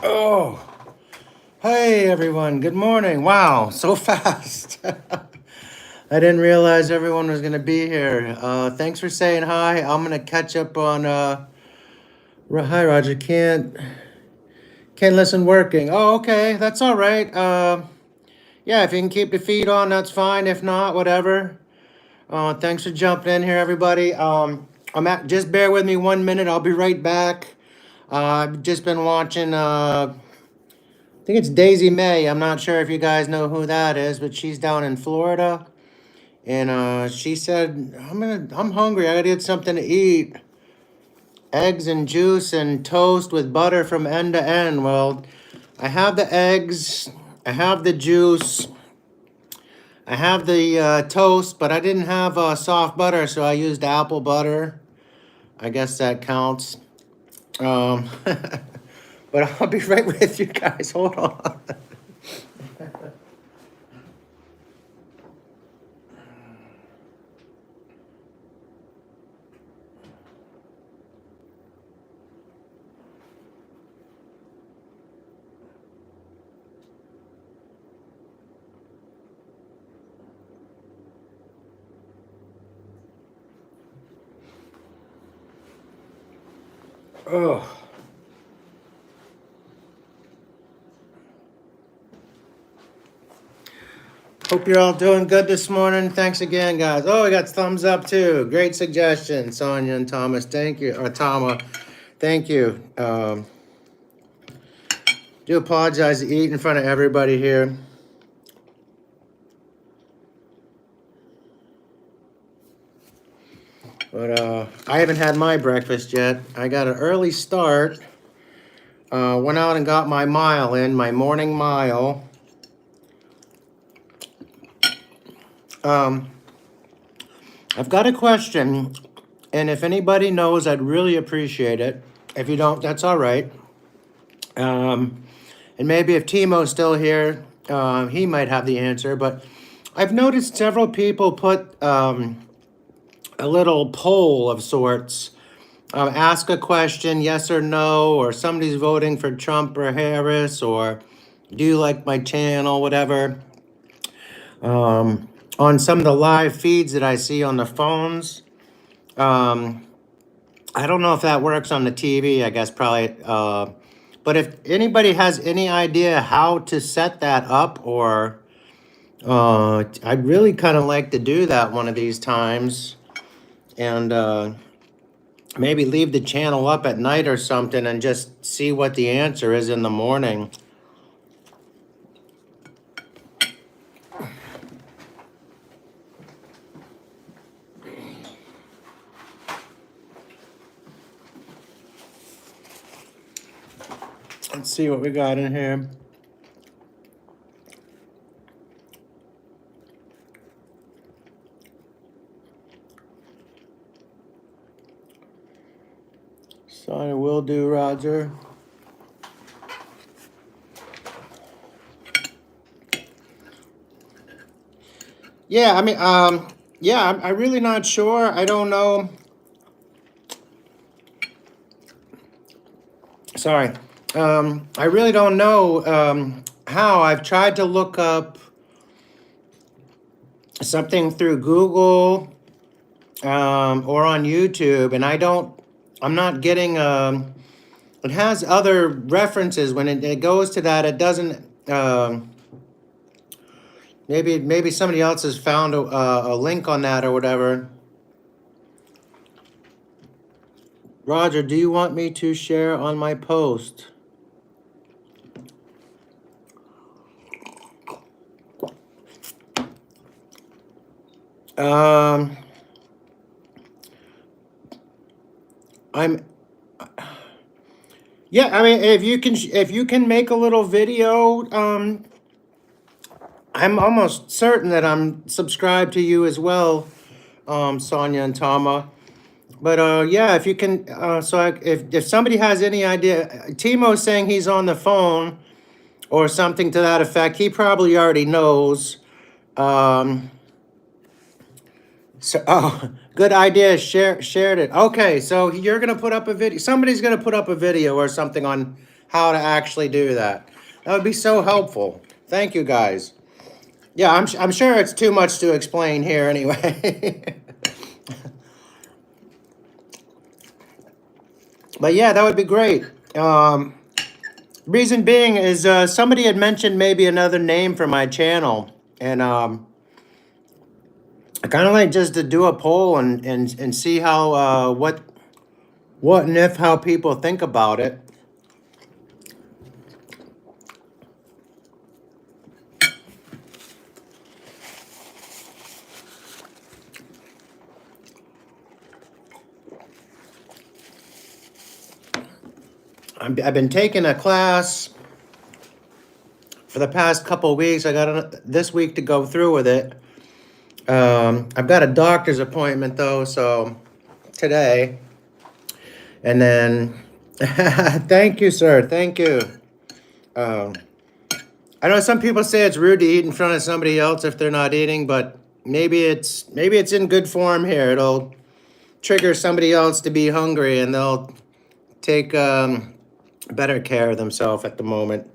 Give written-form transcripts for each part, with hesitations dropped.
Oh, hey everyone. Good morning. Wow, so fast. I didn't realize everyone was going to be here. Thanks for saying hi. I'm going to catch up on hi Roger. Can't listen working. Oh, okay. That's all right. Yeah, if you can keep the feed on, that's fine. If not, whatever. Thanks for jumping in here, everybody. Just bear with me 1 minute. I'll be right back. I've just been watching I think it's Daisy May. I'm not sure if you guys know who that is, but she's down in Florida. And she said, I'm hungry. I gotta get something to eat. Eggs and juice and toast with butter from end to end. Well, I have the eggs, I have the juice, I have the toast, but I didn't have soft butter, so I used apple butter. I guess that counts. Um, but I'll be right with you guys. Hold on. Oh. Hope you're all doing good this morning. Thanks again, guys. Oh, we got thumbs up too. Great suggestion, Sonia and Thomas. Thank you, or Tama. Thank you. Do apologize to eat in front of everybody here. But I haven't had my breakfast yet. I got an early start. Went out and got my mile in, my morning mile. I've got a question, and if anybody knows, I'd really appreciate it. If you don't, that's all right. And maybe if Timo's still here, he might have the answer. But I've noticed several people put a little poll of sorts. Ask a question, yes or no, or somebody's voting for Trump or Harris, or do you like my channel, whatever. On some of the live feeds that I see on the phones. I don't know if that works on the TV, I guess probably. But if anybody has any idea how to set that up, or I'd really kind of like to do that one of these times. And maybe leave the channel up at night or something and just see what the answer is in the morning. Let's see what we got in here. Sorry, will do, Roger. Yeah, I mean, yeah, I'm really not sure. I don't know. Sorry. I really don't know how. I've tried to look up something through Google or on YouTube, and I'm not getting, it has other references. When it goes to that, it doesn't, maybe somebody else has found a link on that or whatever. Roger, do you want me to share on my post? Yeah, I mean, if you can make a little video, I'm almost certain that I'm subscribed to you as well, Sonia and Tama. But yeah, if you can, if somebody has any idea, Timo's saying he's on the phone or something to that effect. He probably already knows. Good idea. Shared it. Okay, so you're gonna put up a video. Somebody's gonna put up a video or something on how to actually do that. That would be so helpful. Thank you, guys. Yeah, I'm sure it's too much to explain here anyway. But yeah, that would be great. Reason being is somebody had mentioned maybe another name for my channel, and I kind of like just to do a poll and see how what and if how people think about it. I've been taking a class for the past couple of weeks. I got this week to go through with it. I've got a doctor's appointment though, so today. And then, thank you, sir. Thank you. Um, I know some people say it's rude to eat in front of somebody else if they're not eating, but maybe it's in good form here. It'll trigger somebody else to be hungry, and they'll take better care of themselves at the moment.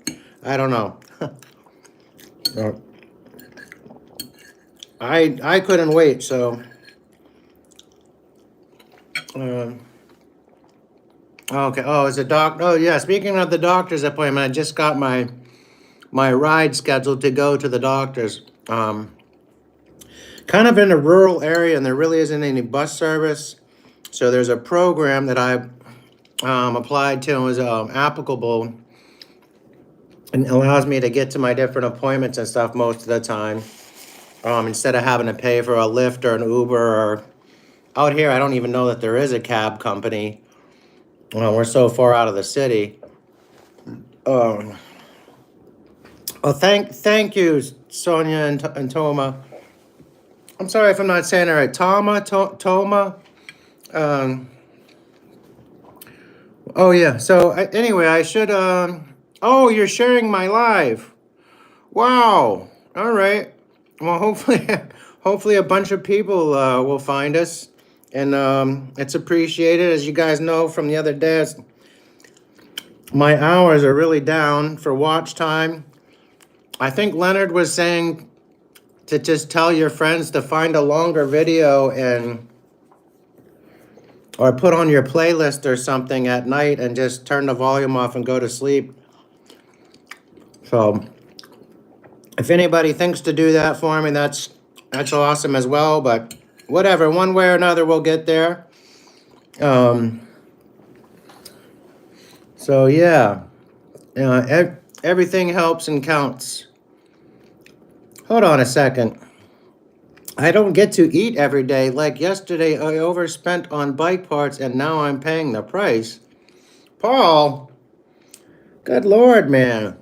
I don't know. I couldn't wait, so. Okay. Oh, it's a doc. Oh, yeah. Speaking of the doctor's appointment, I just got my ride scheduled to go to the doctor's. Kind of in a rural area, and there really isn't any bus service. So there's a program that I applied to and was applicable, and allows me to get to my different appointments and stuff most of the time, instead of having to pay for a Lyft or an Uber. Or out here, I don't even know that there is a cab company. We're so far out of the city. Well, thank you, Sonia and Toma. I'm sorry if I'm not saying it right. Toma. Oh yeah. So anyway, I should. Oh, you're sharing my live. Wow. All right. Well, hopefully, hopefully a bunch of people will find us, and it's appreciated. As you guys know from the other day, my hours are really down for watch time. I think Leonard was saying to just tell your friends to find a longer video or put on your playlist or something at night and just turn the volume off and go to sleep. So if anybody thinks to do that for me, that's awesome as well. But whatever, one way or another, we'll get there. So yeah, everything helps and counts. Hold on a second. I don't get to eat every day. Like yesterday, I overspent on bike parts, and now I'm paying the price. Paul, good Lord, man.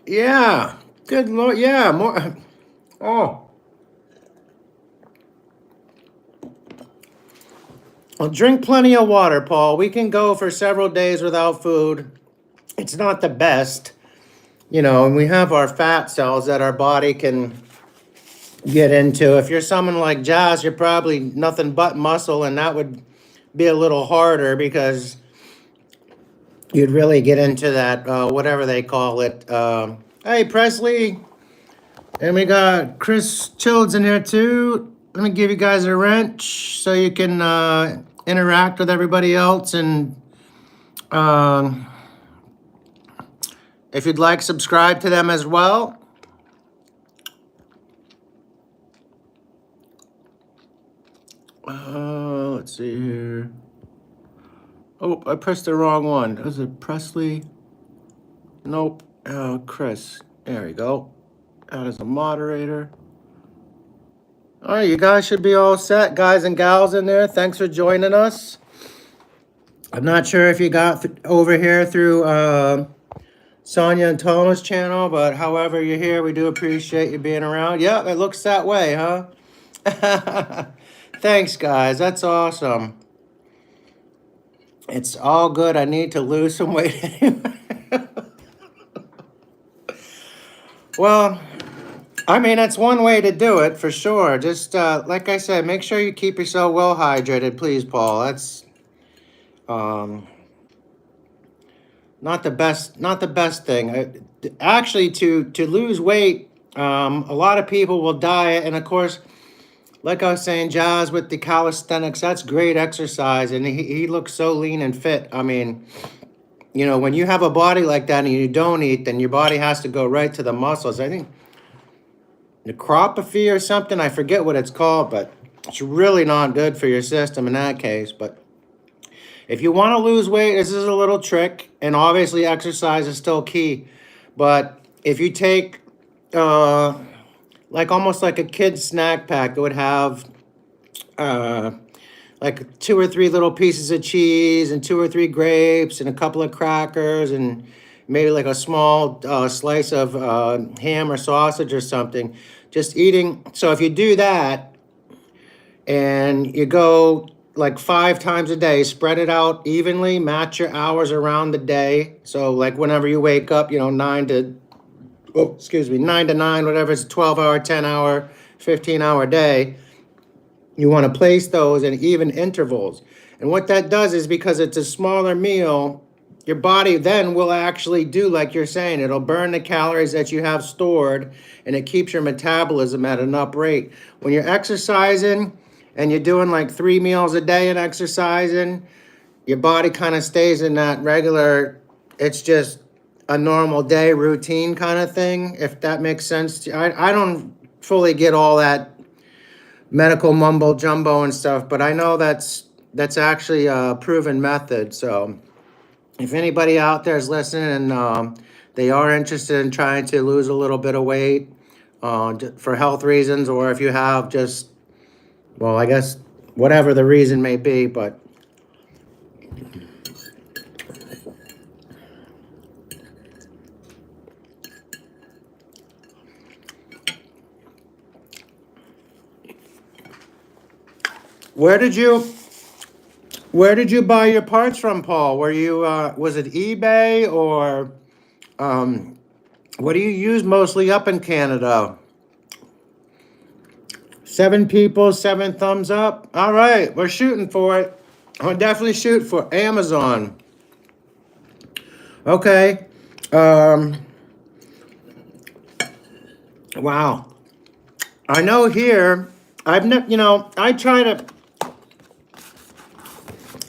Yeah, good Lord. Yeah, more. Oh. Well, drink plenty of water, Paul. We can go for several days without food. It's not the best, and we have our fat cells that our body can get into. If you're someone like Jazz, you're probably nothing but muscle, and that would be a little harder because you'd really get into that, whatever they call it. Hey, Presley. And we got Chris Childs in here too. Let me give you guys a wrench so you can interact with everybody else. And if you'd like, subscribe to them as well. Let's see here. Oh, I pressed the wrong one. Was it Presley? Nope. Chris. There we go. That is a moderator. All right, you guys should be all set, guys and gals in there. Thanks for joining us. I'm not sure if you got over here through Sonia and Toma's channel, but however you're here, we do appreciate you being around. Yeah, it looks that way, huh? Thanks, guys. That's awesome. It's all good. I need to lose some weight anyway. Well, I mean, that's one way to do it for sure. Just like I said, make sure you keep yourself well hydrated, please, Paul. That's um, not the best thing. Actually, to lose weight, a lot of people will diet, and of course, like I was saying, Jazz with the calisthenics, that's great exercise, and he looks so lean and fit. I mean, you know, when you have a body like that and you don't eat, then your body has to go right to the muscles. I think necropathy or something. I forget what it's called, but it's really not good for your system in that case. But if you want to lose weight, this is a little trick, and obviously exercise is still key. But if you take like almost like a kid's snack pack, it would have uh, like two or three little pieces of cheese and two or three grapes and a couple of crackers and maybe like a small slice of ham or sausage or something. Just eating. So if you do that and you go like 5 times a day, spread it out evenly, match your hours around the day. So like whenever you wake up, you know, 9 to 9, whatever, it's a 12-hour, 10-hour, 15-hour day. You want to place those in even intervals. And what that does is because it's a smaller meal, your body then will actually do like you're saying. It'll burn the calories that you have stored and it keeps your metabolism at an up rate. When you're exercising and you're doing like 3 meals a day and exercising, your body kind of stays in that regular, it's just a normal day routine kind of thing, if that makes sense. I don't fully get all that medical mumbo jumbo and stuff, but I know that's actually a proven method. So if anybody out there is listening and they are interested in trying to lose a little bit of weight for health reasons, or if you have just, well, I guess whatever the reason may be, but where did you where did you buy your parts from, Paul? Were you was it eBay or um, what do you use mostly up in Canada? 7 people, 7 thumbs up. All right, we're shooting for it. I'll definitely shoot for Amazon. Okay. Um, wow. I know here, I've never, you know, I try to,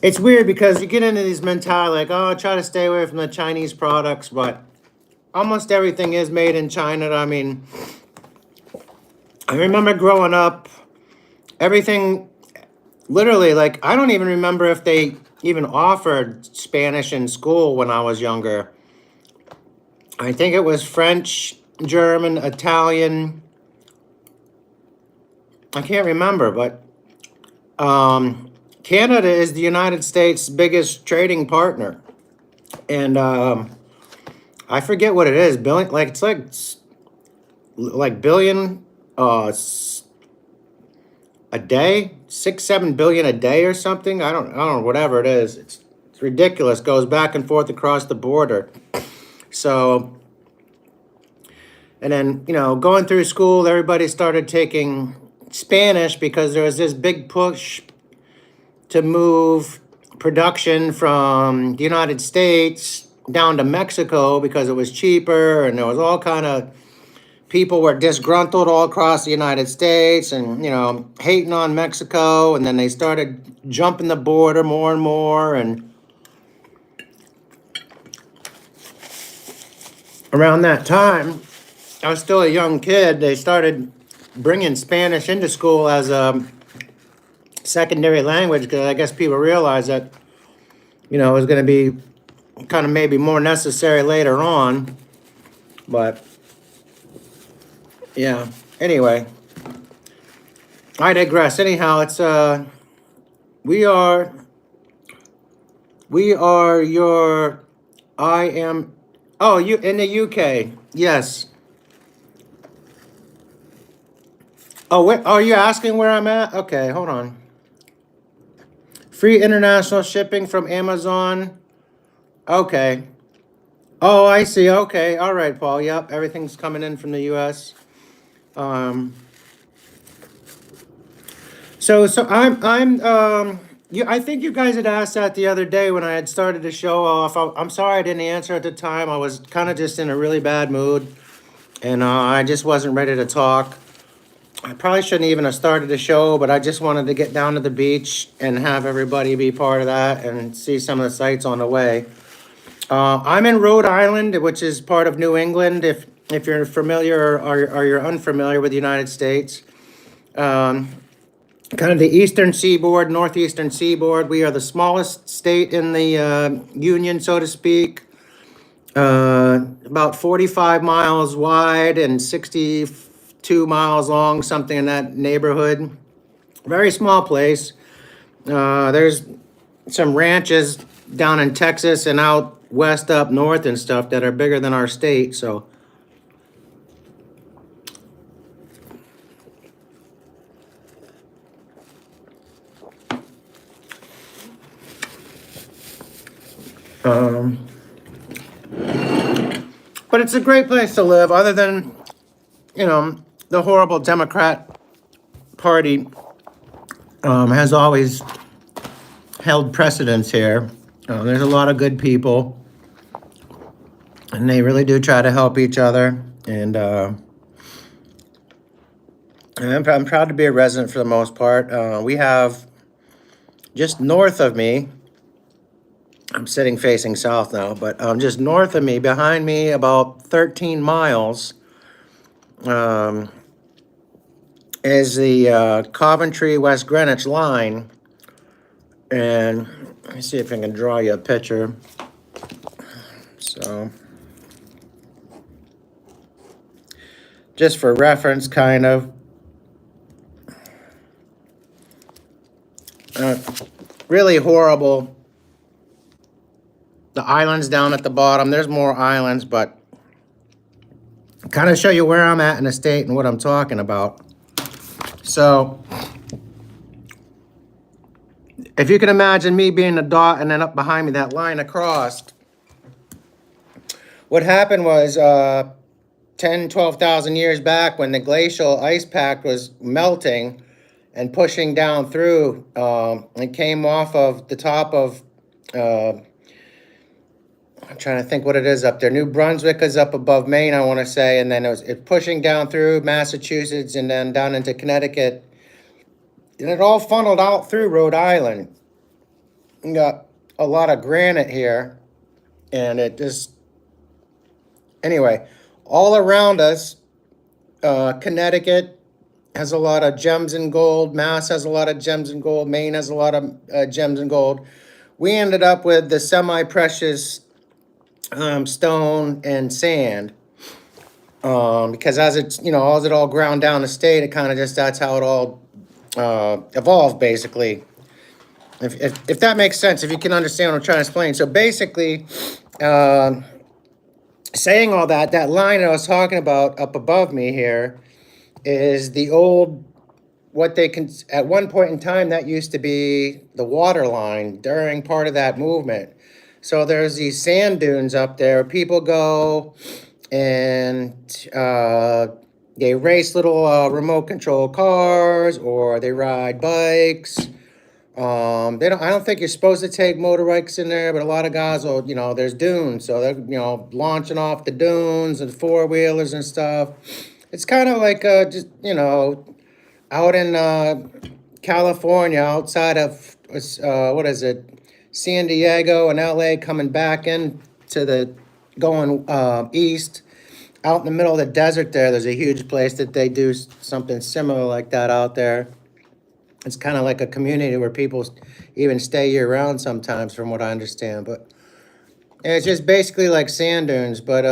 it's weird because you get into these mentality like, oh, I try to stay away from the Chinese products, but almost everything is made in China. I mean, I remember growing up, everything literally, like, I don't even remember if they even offered Spanish in school when I was younger. I think it was French, German, Italian. I can't remember, but Canada is the United States' biggest trading partner. And I forget what it is, billion, like it's like billion a day, 6, 7 billion a day or something. I don't know, whatever it is. It's ridiculous. Goes back and forth across the border. So, and then, you know, going through school, everybody started taking Spanish because there was this big push to move production from the United States down to Mexico because it was cheaper, and there was all kind of people were disgruntled all across the United States and, you know, hating on Mexico, and then they started jumping the border more and more. And around that time, I was still a young kid, they started bringing Spanish into school as a secondary language because I guess people realized that, you know, it was going to be kind of maybe more necessary later on. But yeah, anyway, I digress. Anyhow, it's we are your, I am, oh, you in the UK, yes. Oh, are you asking where I'm at? Okay, hold on. Free international shipping from Amazon. Okay. Oh, I see. Okay. All right, Paul. Yep. Everything's coming in from the US. Um, I think you guys had asked that the other day when I had started the show off. I'm sorry I didn't answer at the time. I was kind of just in a really bad mood, and I just wasn't ready to talk. I probably shouldn't even have started the show, but I just wanted to get down to the beach and have everybody be part of that and see some of the sights on the way. I'm in Rhode Island, which is part of New England. If you're familiar or you're unfamiliar with the United States, um, kind of the eastern seaboard, northeastern seaboard. We are the smallest state in the union, so to speak. About 45 miles wide and 62 miles long, something in that neighborhood. Very small place. There's some ranches down in Texas and out west up north and stuff that are bigger than our state. So, um, but it's a great place to live, other than, the horrible Democrat Party has always held precedence here. There's a lot of good people, and they really do try to help each other. And I'm proud to be a resident for the most part. We have just north of me, I'm sitting facing south now, but just north of me, behind me, about 13 miles, um, is the Coventry West Greenwich line. And let me see if I can draw you a picture. So, just for reference, kind of. Uh, Really horrible. The islands down at the bottom. There's more islands, but kind of show you where I'm at in the state and what I'm talking about. So, if you can imagine me being a dot and then up behind me, that line across, what happened was 10, 12,000 years back when the glacial ice pack was melting and pushing down through, it came off of the top of, I'm trying to think what it is up there. New Brunswick is up above Maine, I want to say, and then it pushing down through Massachusetts and then down into Connecticut. And it all funneled out through Rhode Island. You got a lot of granite here, and it just, anyway, all around us, Connecticut has a lot of gems and gold. Mass has a lot of gems and gold. Maine has a lot of gems and gold. We ended up with the semi-precious stone and sand, because as it's, as it all ground down the state, it kind of just, that's how it all evolved, basically. If that makes sense, if you can understand what I'm trying to explain. So basically, saying all that, that line I was talking about up above me here is the old, what they can, at one point in time, that used to be the water line during part of that movement. So there's these sand dunes up there. People go and they race little remote control cars, or they ride bikes. They don't. I don't think you're supposed to take motorbikes in there, but a lot of guys will. There's dunes, so they're launching off the dunes and four wheelers and stuff. It's kind of like just out in California, outside of what is it, San Diego and LA, coming back in to the going east. Out in the middle of the desert there's a huge place that they do something similar like that out there. It's kind of like a community where people even stay year round sometimes, from what I understand. But it's just basically like sand dunes. But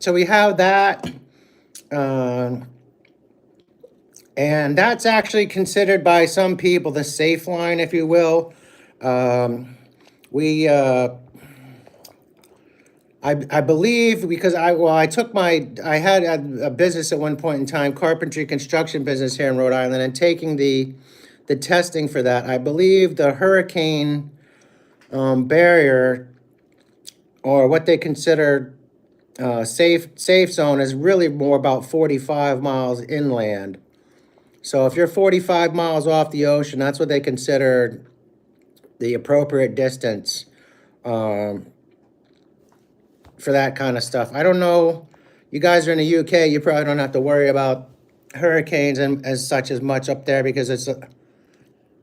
so we have that. And that's actually considered by some people the safe line, if you will. We, I believe, because I took I had a business at one point in time, carpentry construction business here in Rhode Island, and taking the testing for that. I believe the hurricane barrier or what they consider safe zone is really more about 45 miles inland. So if you're 45 miles off the ocean, that's what they consider the appropriate distance um, for that kind of stuff. I don't know. You guys are in the UK. You probably don't have to worry about hurricanes and as such as much up there because it's.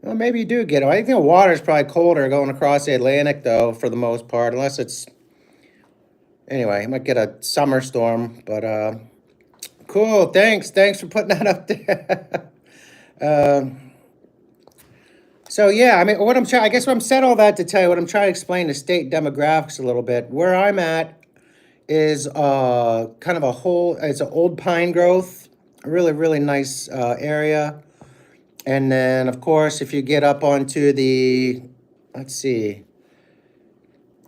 Well, maybe you do get them. I think the water is probably colder going across the Atlantic, though, for the most part, unless it's. Anyway, you might get a summer storm, but cool. Thanks for putting that up there. So yeah, I mean, I guess what I'm said all that to tell you what I'm trying to explain the state demographics a little bit. Where I'm at is kind of it's an old pine growth, a really nice area. And then, of course, if you get up onto the, let's see,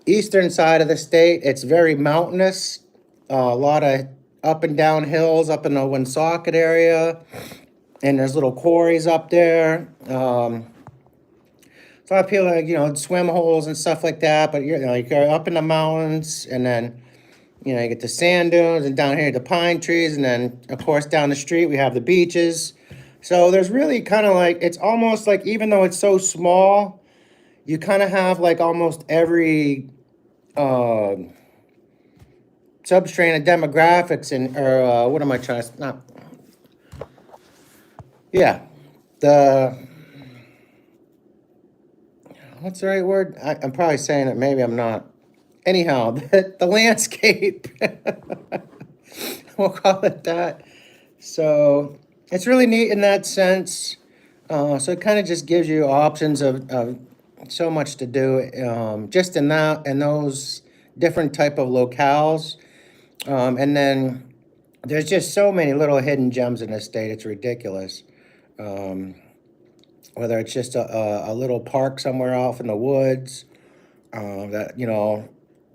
eastern side of the state, it's very mountainous. A lot of up and down hills up in the Woonsocket area, and there's little quarries up there. So a lot of people, swim holes and stuff like that. But you go up in the mountains, and then you get the sand dunes, and down here the pine trees, and then of course down the street we have the beaches. So there's really kind of like, it's almost like, even though it's so small, you kind of have like almost every substrain of demographics or what am I trying to, not, yeah, what's the right word? I'm probably saying it, maybe I'm not. Anyhow, the landscape, we'll call it that. So it's really neat in that sense. So it kind of just gives you options of so much to do just in those different type of locales. And then there's just so many little hidden gems in this state. It's ridiculous. Whether it's just a little park somewhere off in the woods,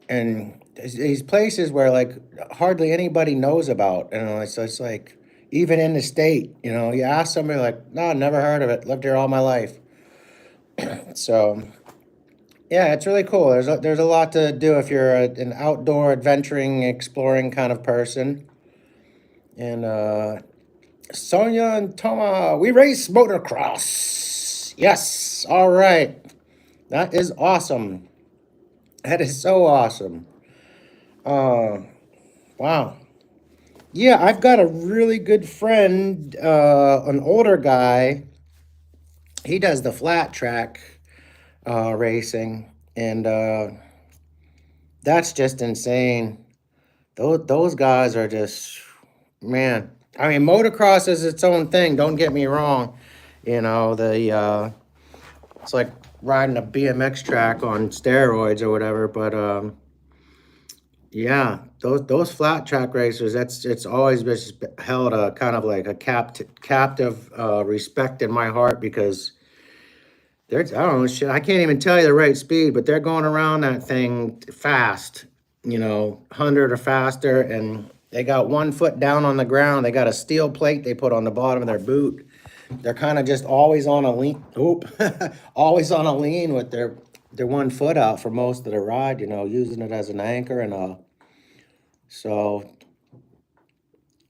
and these places where like hardly anybody knows about. So it's like, even in the state, you ask somebody like, no, never heard of it. Lived here all my life. So, yeah, it's really cool. There's a lot to do if you're an outdoor adventuring, exploring kind of person. And Sonia and Toma, we race motocross. Yes, all right. That is awesome. That is so awesome. Wow. Yeah, I've got a really good friend, an older guy. He does the flat track racing, and that's just insane. Those guys are just, man. I mean, motocross is its own thing. Don't get me wrong. It's like riding a BMX track on steroids or whatever. But yeah, those flat track racers, it's always been held a kind of like a captive respect in my heart because I don't know, shit, I can't even tell you the right speed, but they're going around that thing fast, 100 or faster, and they got one foot down on the ground. They got a steel plate they put on the bottom of their boot. They're kind of just always on a lean, always on a lean with their one foot out for most of the ride, using it as an anchor so,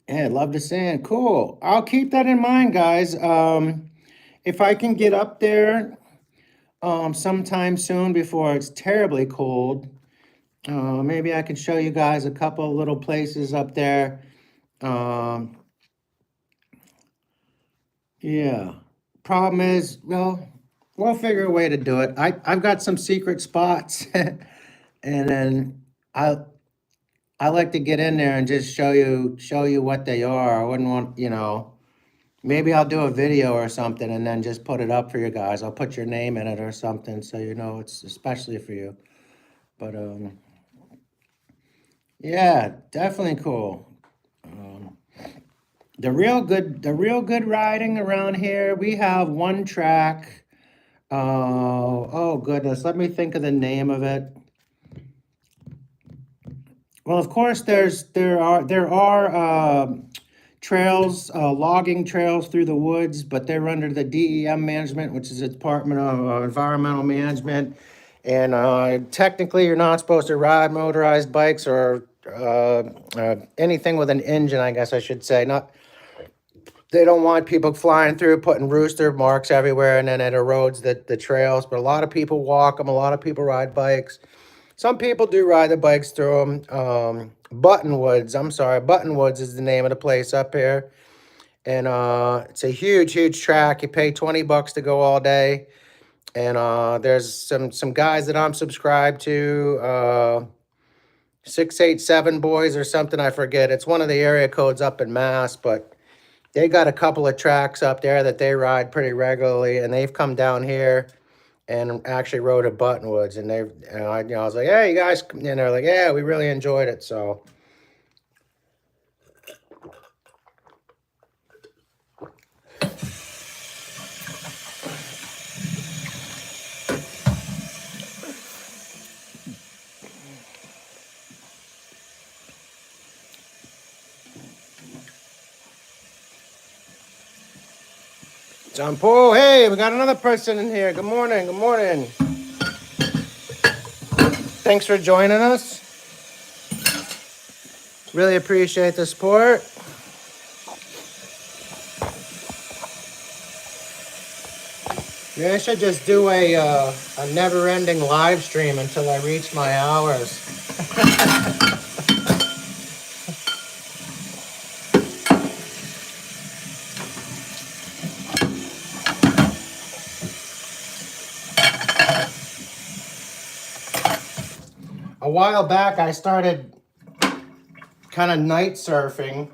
yeah, I'd love to see it. Cool. I'll keep that in mind, guys. If I can get up there sometime soon before it's terribly cold, maybe I can show you guys a couple little places up there. Yeah. Problem is, well, we'll figure a way to do it. I've got some secret spots, and then I like to get in there and just show you what they are. I wouldn't want, maybe I'll do a video or something and then just put it up for you guys. I'll put your name in it or something so it's especially for you. But yeah, definitely cool. The real good riding around here, we have one track. Oh goodness, let me think of the name of it. Well, of course, there are trails, logging trails through the woods, but they're under the DEM management, which is the Department of Environmental Management. And technically, you're not supposed to ride motorized bikes or anything with an engine, I guess I should say. Not They don't want people flying through, putting rooster marks everywhere, and then it erodes the trails. But a lot of people walk them. A lot of people ride bikes. Some people do ride the bikes through them. Buttonwoods, I'm sorry, Buttonwoods is the name of the place up here. And it's a huge, huge track. You pay $20 to go all day. And there's some guys that I'm subscribed to, 687 boys or something, I forget. It's one of the area codes up in Mass, but they got a couple of tracks up there that they ride pretty regularly, and they've come down here and actually rode at Buttonwoods, and I was like, hey, you guys, and they're like, yeah, we really enjoyed it, so. John Paul, hey, we got another person in here. Good morning, good morning. Thanks for joining us. Really appreciate the support. Yeah, I should just do a never-ending live stream until I reach my hours. A while back, I started kind of night surfing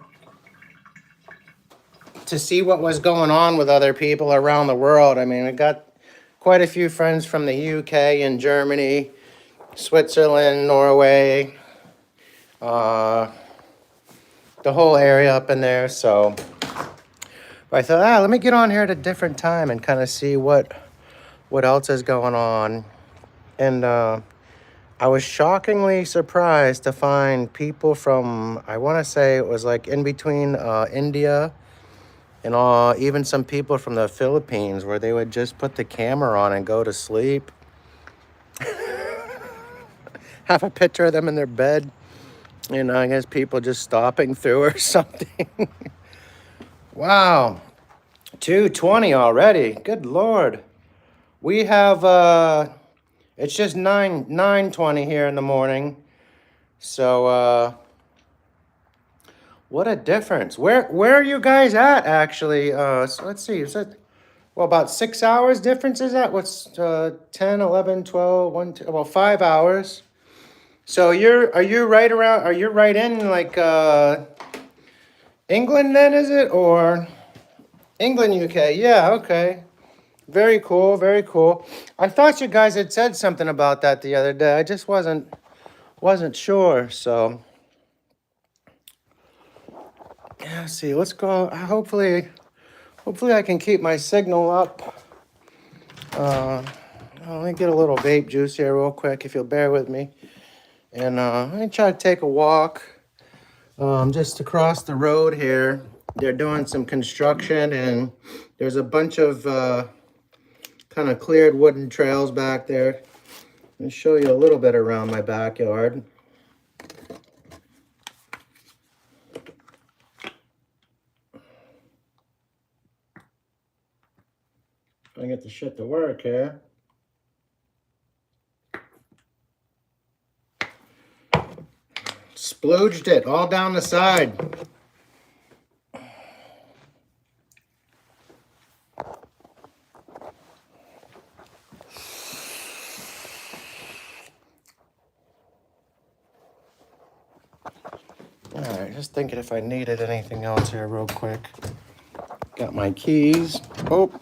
to see what was going on with other people around the world. I mean, we got quite a few friends from the UK and Germany, Switzerland, Norway, the whole area up in there. So I thought, let me get on here at a different time and kind of see what else is going on. And I was shockingly surprised to find people from, I want to say it was like in between India and even some people from the Philippines, where they would just put the camera on and go to sleep. Have a picture of them in their bed. I guess people just stopping through or something. Wow. 2:20 already. Good Lord. We have, it's just 9:20 here in the morning. So, what a difference. Where are you guys at, actually? So let's see. Is that, well, about 6 hours difference is that? What's 10, 11, 12, 1, 2, well, 5 hours. So are you right in like England then, is it? Or England, UK? Yeah, okay. Very cool, very cool. I thought you guys had said something about that the other day. I just wasn't sure, so. Yeah, let's see, let's go. Hopefully I can keep my signal up. Let me get a little vape juice here real quick, if you'll bear with me. And let me try to take a walk just across the road here. They're doing some construction, and there's a bunch of kind of cleared wooden trails back there. Let me show you a little bit around my backyard. I get the shit to work here. Splooged it all down the side. Alright, just thinking if I needed anything else here real quick. Got my keys. Oh.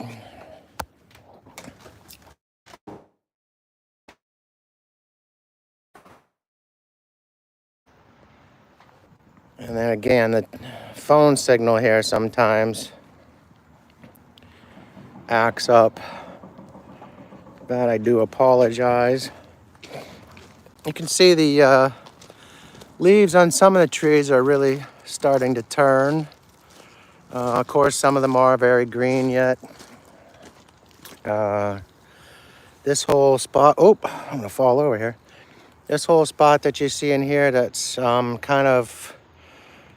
And then again, the phone signal here sometimes acts up. That I do apologize. You can see the leaves on some of the trees are really starting to turn. Of course, some of them are very green yet. This whole spot, oh, I'm gonna fall over here. This whole spot that you see in here that's kind of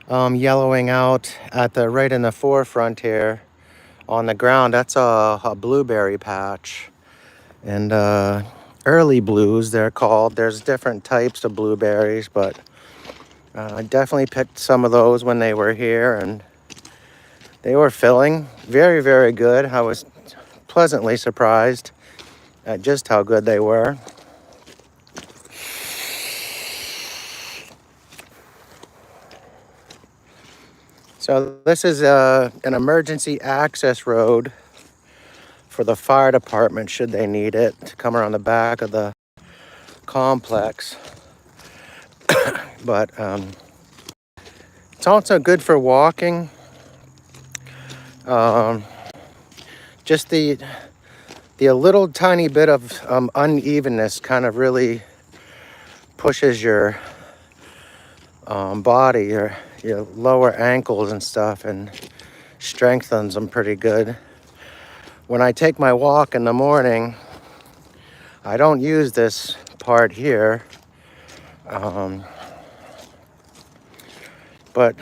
yellowing out at the right in the forefront here on the ground, that's a blueberry patch. And early blues, they're called. There's different types of blueberries, but I definitely picked some of those when they were here, and they were filling. Very, very good. I was pleasantly surprised at just how good they were. So this is an emergency access road for the fire department should they need it to come around the back of the complex. But it's also good for walking. Just the little tiny bit of unevenness kind of really pushes your body, your lower ankles and stuff, and strengthens them pretty good. When I take my walk in the morning, I don't use this part here, but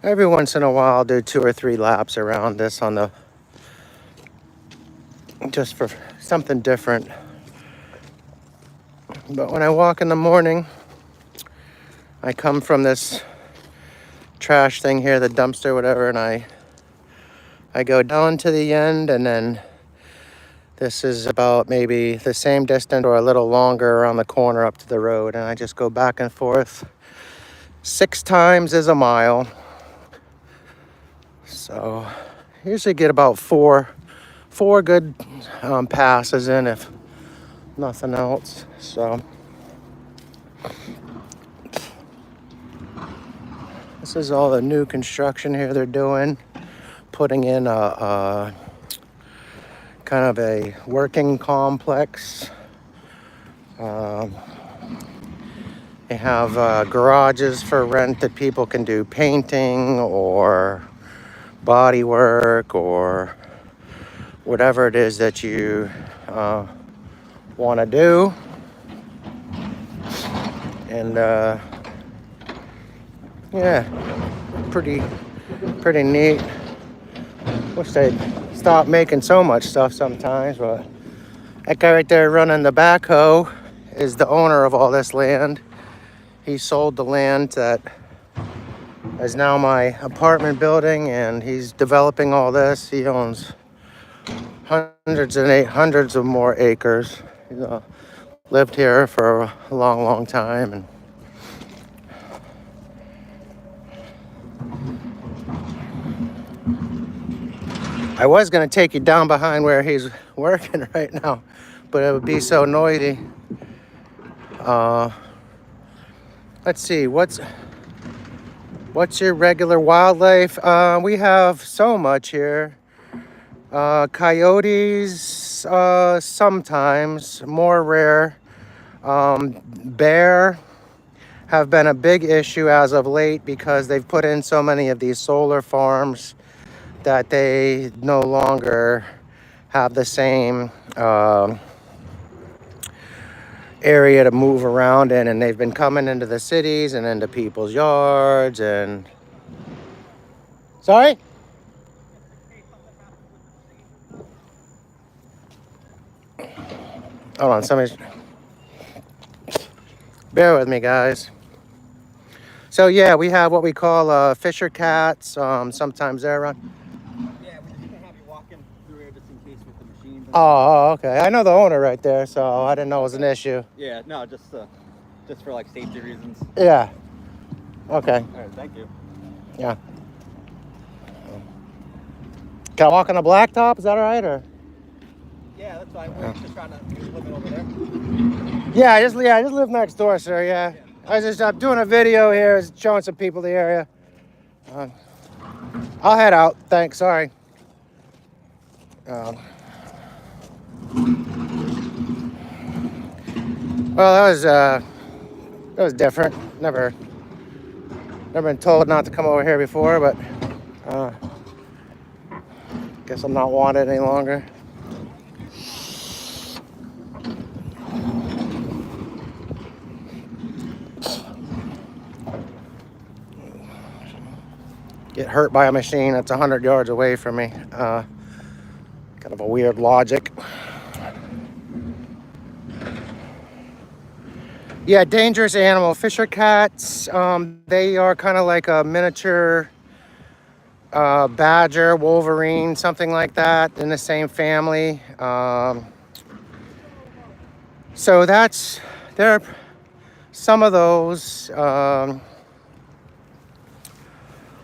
every once in a while I'll do 2 or 3 laps around this on the, just for something different. But when I walk in the morning, I come from this trash thing here, the dumpster, whatever, and I go down to the end, and then this is about maybe the same distance or a little longer around the corner up to the road, and I just go back and forth. 6 times is a mile. So usually get about four good passes in, if nothing else. So this is all the new construction here they're doing, putting in a kind of a working complex. They have garages for rent that people can do painting or body work or whatever it is that you want to do. And yeah, pretty neat. Wish they'd stop making so much stuff sometimes, but that guy right there running the backhoe is the owner of all this land. He sold the land that is now my apartment building, and he's developing all this. He owns hundreds of more acres. He's lived here for a long time, and I was gonna take you down behind where he's working right now, but it would be so noisy. Let's see, what's your regular wildlife? We have so much here. Coyotes, sometimes, more rare. Bear have been a big issue as of late because they've put in so many of these solar farms that they no longer have the same area to move around in, and they've been coming into the cities and into people's yards. And sorry, hold on, somebody's, bear with me, guys. So yeah, we have what we call fisher cats. Sometimes they're around. Yeah, we're just gonna have you walking through here just in case with the machines. Oh, okay. I know the owner right there, so I didn't know it was an issue. Yeah, no, just for like safety reasons. Yeah. Okay. All right, thank you. Yeah. Can I walk on the blacktop? Is that all right, or? Yeah, that's fine. We're just trying to live over there. Yeah, I just live next door, sir. Yeah. I'm doing a video here, showing some people the area. I'll head out. Thanks. Sorry. Well, that was different. Never been told not to come over here before, but guess I'm not wanted any longer. get hurt by a machine that's 100 yards away from me. Kind of a weird logic. Yeah, dangerous animal. Fisher cats, they are kind of like a miniature badger, wolverine, something like that, in the same family. So there are some of those.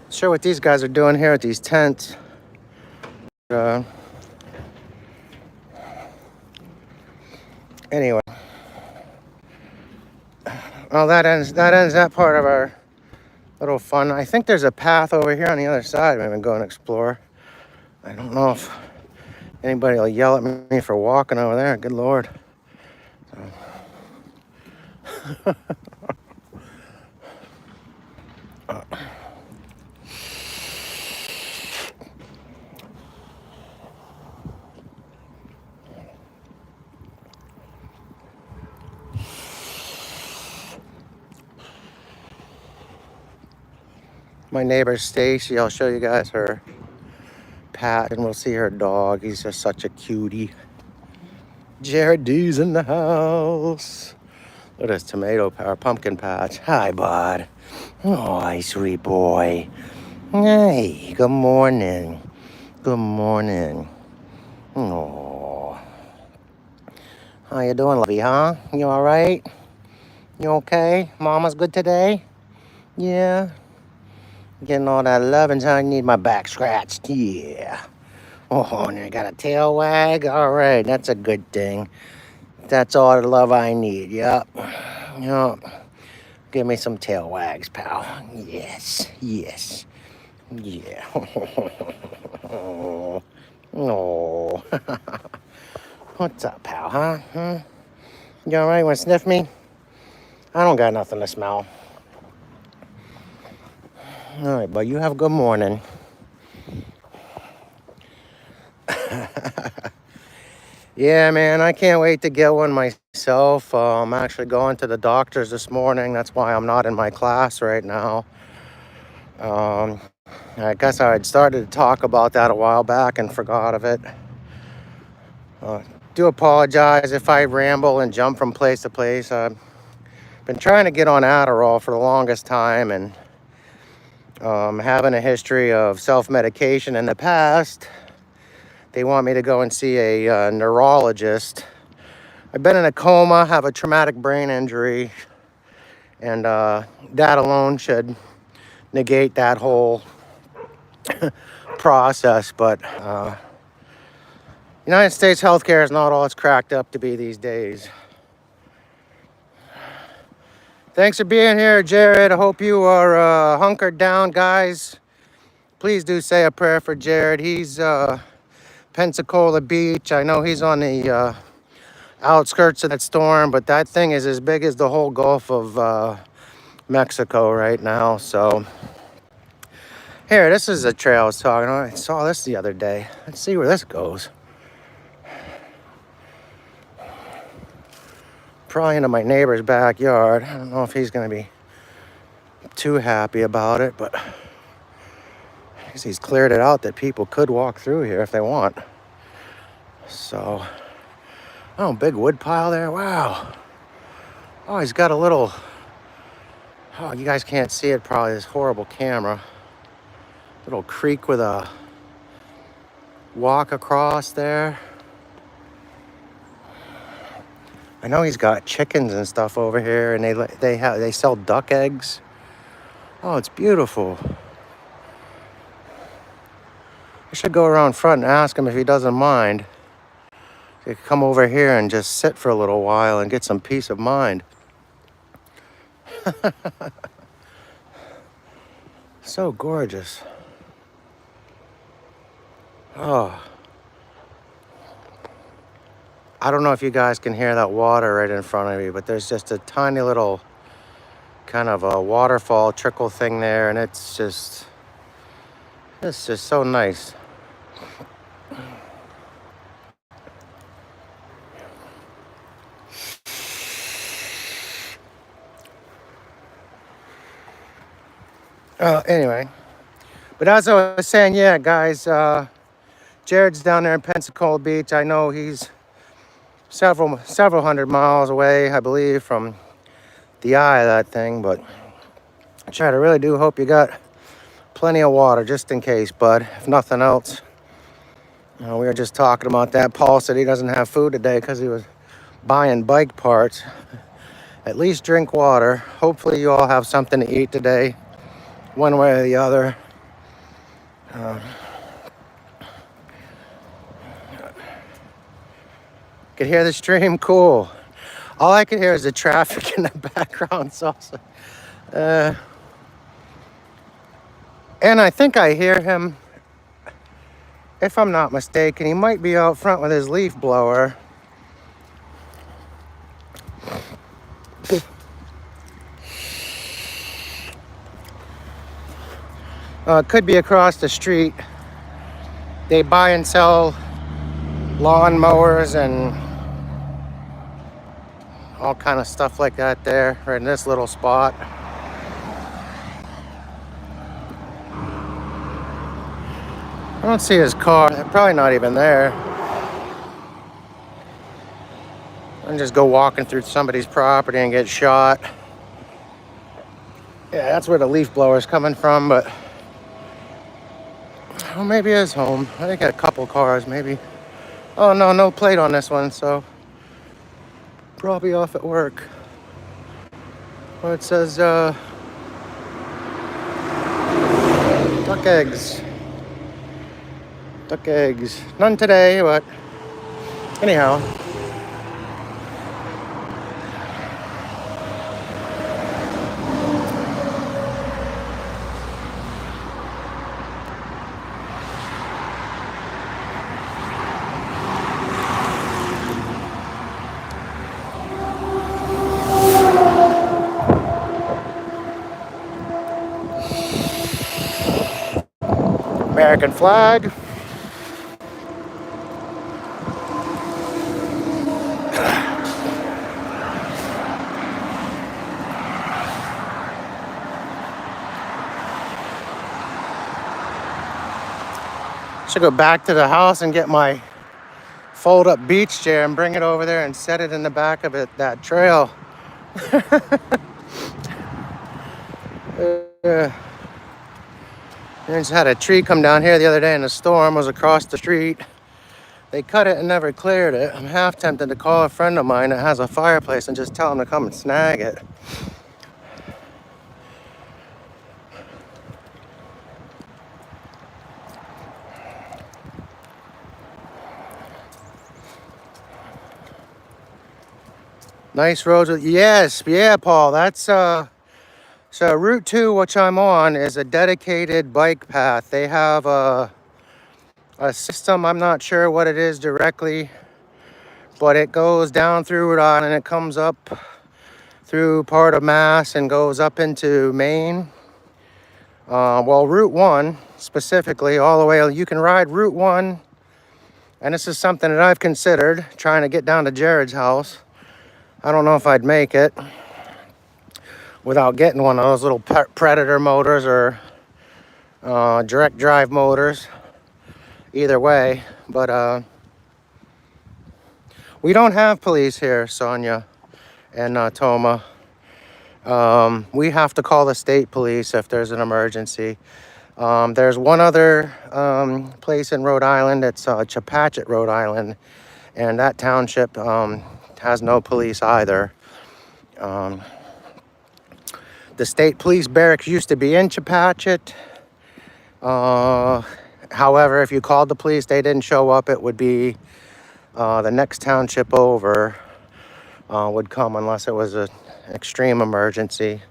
Sure what these guys are doing here at these tents. Anyway, well, that ends that part of our little fun. I think there's a path over here on the other side. Maybe go and explore. I don't know if anybody will yell at me for walking over there. Good Lord. My neighbor Stacy, I'll show you guys her Pat, and we'll see her dog. He's just such a cutie. Jared D's in the house. Look at this tomato or pumpkin patch. Hi, bud. Oh, sweet boy. Hey, good morning. Good morning. Oh, how you doing, lovey, huh? You all right? You okay? Mama's good today? Yeah. Getting all that love and I need my back scratched. Yeah. Oh, and I got a tail wag. All right, that's a good thing. That's all the love I need. Yep. Yep. Give me some tail wags, pal. Yes. Yes. Yeah. Oh. Oh. What's up, pal, huh? You all right? Want to sniff me? I don't got nothing to smell. All right, but you have a good morning. Yeah, man, I can't wait to get one myself. I'm actually going to the doctor's this morning. That's why I'm not in my class right now. I guess I had started to talk about that a while back and forgot of it. Do apologize if I ramble and jump from place to place. I've been trying to get on Adderall for the longest time and having a history of self-medication in the past. They want me to go and see a neurologist. I've been in a coma, have a traumatic brain injury, and that alone should negate that whole process. But United States healthcare is not all it's cracked up to be these days. Thanks for being here, Jared. I hope you are hunkered down, guys. Please do say a prayer for Jared. He's Pensacola Beach. I know he's on the outskirts of that storm, but that thing is as big as the whole Gulf of Mexico right now. So here, this is a trail I was talking about. I saw this the other day. Let's see where this goes. Probably into my neighbor's backyard. I don't know if he's going to be too happy about it, but I guess he's cleared it out that people could walk through here if they want. So, oh, big wood pile there. Wow. Oh, he's got a little, oh, you guys can't see it probably, this horrible camera. Little creek with a walk across there. I know he's got chickens and stuff over here, and they sell duck eggs. Oh, it's beautiful. I should go around front and ask him if he doesn't mind. He could come over here and just sit for a little while and get some peace of mind. So gorgeous. Oh. I don't know if you guys can hear that water right in front of me, but there's just a tiny little kind of a waterfall trickle thing there, and it's just so nice. Anyway, But as I was saying, yeah, guys, Jared's down there in Pensacola Beach. I know he's several hundred miles away, I believe, from the eye of that thing. But Chad, I really do hope you got plenty of water just in case, bud. If nothing else, we were just talking about that. Paul said he doesn't have food today because he was buying bike parts. At least drink water. Hopefully you all have something to eat today, one way or the other. Could hear the stream, cool. All I could hear is the traffic in the background. So, and I think I hear him, if I'm not mistaken, he might be out front with his leaf blower. Could be across the street. They buy and sell lawn mowers and all kind of stuff like that there, right in this little spot. I don't see his car. They're probably not even there. And just go walking through somebody's property and get shot. Yeah, that's where the leaf blower is coming from, but well, maybe it's home. I think a couple cars, maybe. Oh no, no plate on this one, so probably off at work. Well, it says duck eggs. Duck eggs. None today, but anyhow. American flag. Should go back to the house and get my fold-up beach chair and bring it over there and set it in the back of it, that trail. I just had a tree come down here the other day in a storm, was across the street. They cut it and never cleared it. I'm half tempted to call a friend of mine that has a fireplace and just tell him to come and snag it. Nice roads. Yes, yeah, Paul. That's so Route 2, which I'm on, is a dedicated bike path. They have a system. I'm not sure what it is directly, but it goes down through Rhode Island and it comes up through part of Mass and goes up into Maine. Well, Route 1 specifically, all the way, you can ride Route 1, and this is something that I've considered, trying to get down to Jared's house. I don't know if I'd make it without getting one of those little Predator motors or direct drive motors. Either way, but we don't have police here, Sonia and Toma. We have to call the state police if there's an emergency. There's one other place in Rhode Island. It's Chepachet, Rhode Island, and that township has no police either. The state police barracks used to be in Chepachet. However, if you called the police, they didn't show up, it would be the next township over would come unless it was an extreme emergency.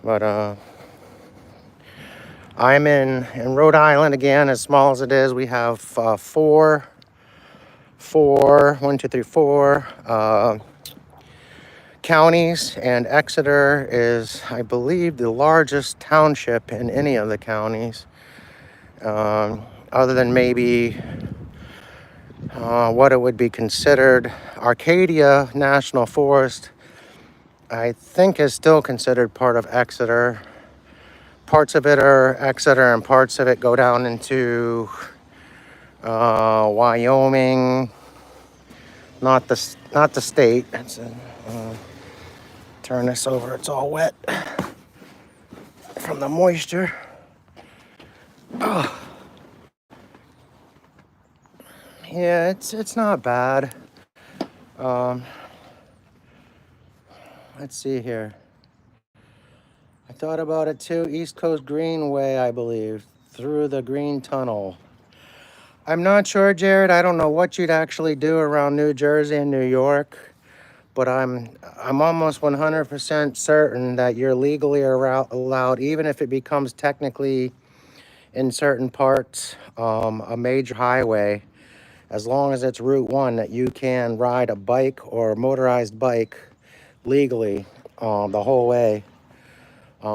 But I'm in Rhode Island again, as small as it is. We have four counties, and Exeter is, I believe, the largest township in any of the counties, other than maybe what it would be considered. Arcadia National Forest, I think, is still considered part of Exeter. parts of it are Exeter, and parts of it go down into Wyoming. Not the state. Turn this over. It's all wet from the moisture. Oh. Yeah, it's not bad. Let's see here. I thought about it too. East Coast Greenway, I believe, through the Green Tunnel. I'm not sure, Jared. I don't know what you'd actually do around New Jersey and New York, but I'm almost 100% certain that you're legally allowed, even if it becomes technically in certain parts a major highway, as long as it's Route 1, that you can ride a bike or a motorized bike legally the whole way,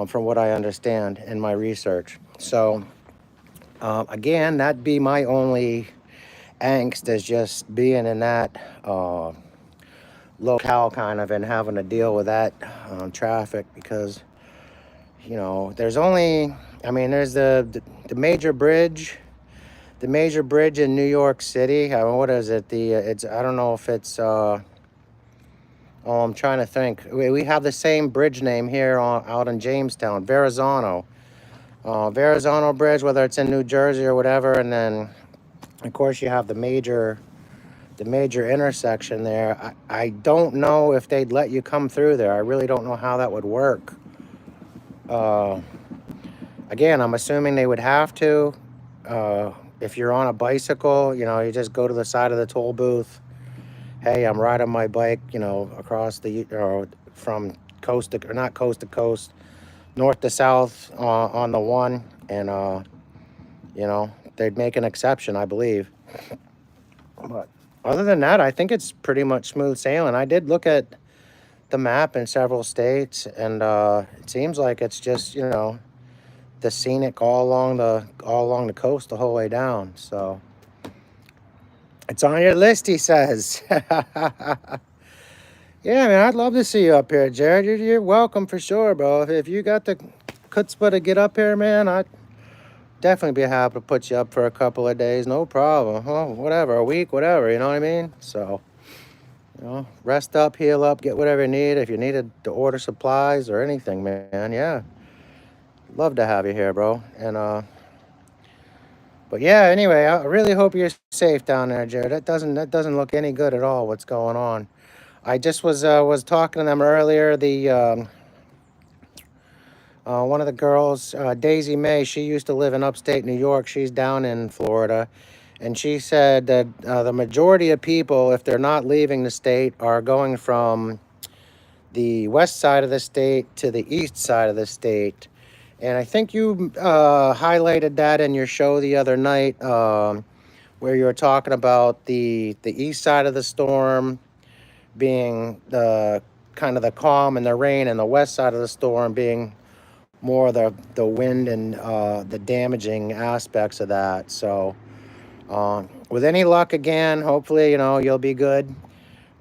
from what I understand in my research. So again, that'd be my only angst, is just being in that locale kind of, and having to deal with that traffic, because there's only, I mean, there's the major bridge. The major bridge in New York City. I mean, what is it? It's, I don't know if it's I'm trying to think. We have the same bridge name here out in Jamestown, Verrazano. Verrazano Bridge, whether it's in New Jersey or whatever. And then, of course, you have the major intersection there. I don't know if they'd let you come through there. I really don't know how that would work. Again, I'm assuming they would have to. If you're on a bicycle, you just go to the side of the toll booth. Hey, I'm riding my bike, across from coast to, or not coast to coast, north to south on the one, and they'd make an exception, I believe. But other than that, I think it's pretty much smooth sailing. I did look at the map in several states, and it seems like it's just the scenic all along the coast the whole way down. So it's on your list, he says. Yeah, man, I'd love to see you up here, Jared. You're welcome for sure, bro. If you got the chutzpah to get up here, man, I'd definitely be happy to put you up for a couple of days. No problem. Well, whatever, a week, whatever, you know what I mean? So, rest up, heal up, get whatever you need. If you needed to order supplies or anything, man, yeah. Love to have you here, bro. And, but yeah, anyway, I really hope you're safe down there, Jared. That doesn't look any good at all, what's going on. I just was talking to them earlier. One of the girls, Daisy May, she used to live in upstate New York. She's down in Florida. And she said that the majority of people, if they're not leaving the state, are going from the west side of the state to the east side of the state. And I think you highlighted that in your show the other night, where you were talking about the east side of the storm being the kind of the calm and the rain, and the west side of the storm being more the wind and the damaging aspects of that. So with any luck, again, hopefully you'll be good.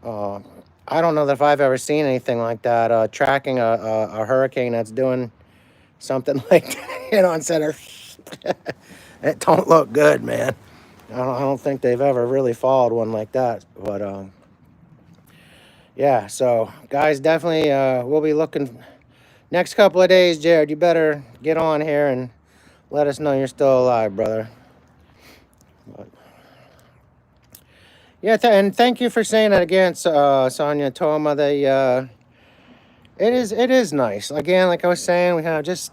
I don't know that if I've ever seen anything like that, tracking a hurricane that's doing something like that, instead of it don't look good, man. I don't think they've ever really followed one like that. But yeah, so guys, definitely we'll be looking next couple of days. Jared, you better get on here and let us know you're still alive, brother. But yeah, and thank you for saying that again, Sonia Toma. It is nice. Again, like I was saying, we have just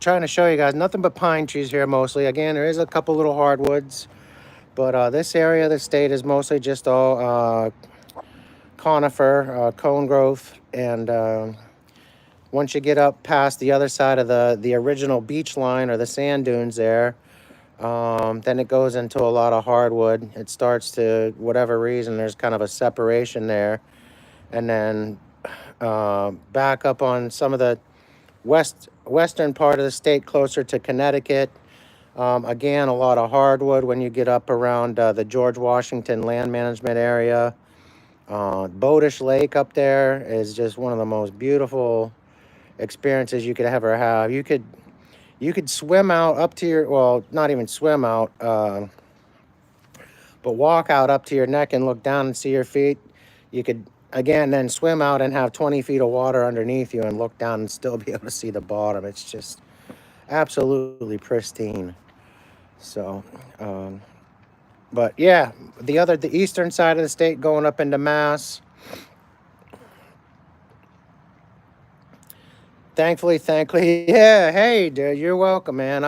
trying to show you guys nothing but pine trees here mostly. Again, there is a couple little hardwoods, but this area of the state is mostly just all conifer, cone growth. And once you get up past the other side of the original beach line or the sand dunes there, then it goes into a lot of hardwood. It starts to, whatever reason, there's kind of a separation there. And then back up on some of the western part of the state, closer to Connecticut. Again, a lot of hardwood when you get up around the George Washington land management area. Bodish Lake up there is just one of the most beautiful experiences you could ever have. You You could swim out up to your, well, not even swim out, but walk out up to your neck and look down and see your feet. You could, again, then swim out and have 20 feet of water underneath you and look down and still be able to see the bottom. It's just absolutely pristine. So, but yeah, the eastern side of the state going up into Mass. Thankfully, yeah. Hey, dude, you're welcome, man.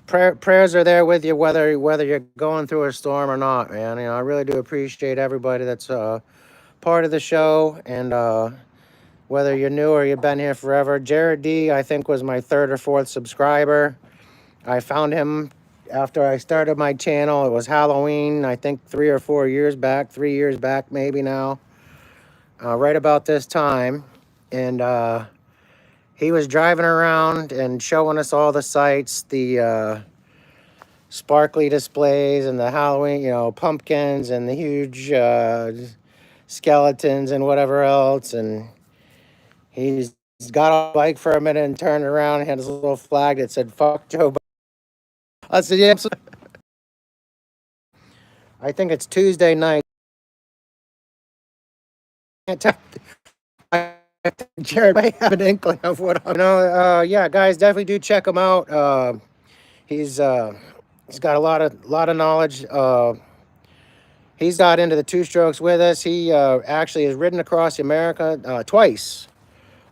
Prayers are there with you, whether you're going through a storm or not, man. I really do appreciate everybody that's part of the show, and whether you're new or you've been here forever. Jared D, I think, was my third or fourth subscriber. I found him after I started my channel. It was Halloween, I think 3 years back maybe now, right about this time, and he was driving around and showing us all the sights, the sparkly displays and the Halloween, pumpkins and the huge skeletons and whatever else. And he's got on a bike for a minute and turned around and had his little flag that said, "Fuck Joe Biden." I said, yeah, I think it's Tuesday night. Can't tell. Jared may have an inkling of what I'm. Yeah, guys, definitely do check him out. He's got a lot of knowledge. He's got into the two strokes with us. He actually has ridden across America twice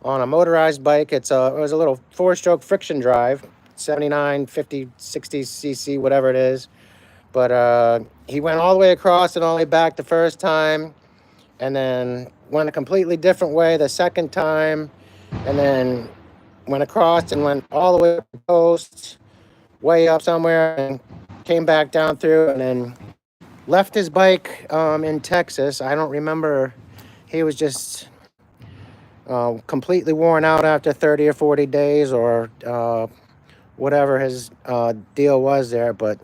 on a motorized bike. It was a little 4-stroke friction drive, 79, 50, 60 cc, whatever it is. But he went all the way across and all the way back the first time, and then went a completely different way the second time, and then went across and went all the way up the coast, way up somewhere, and came back down through, and then left his bike in Texas. I don't remember. He was just completely worn out after 30 or 40 days, or whatever his deal was there. But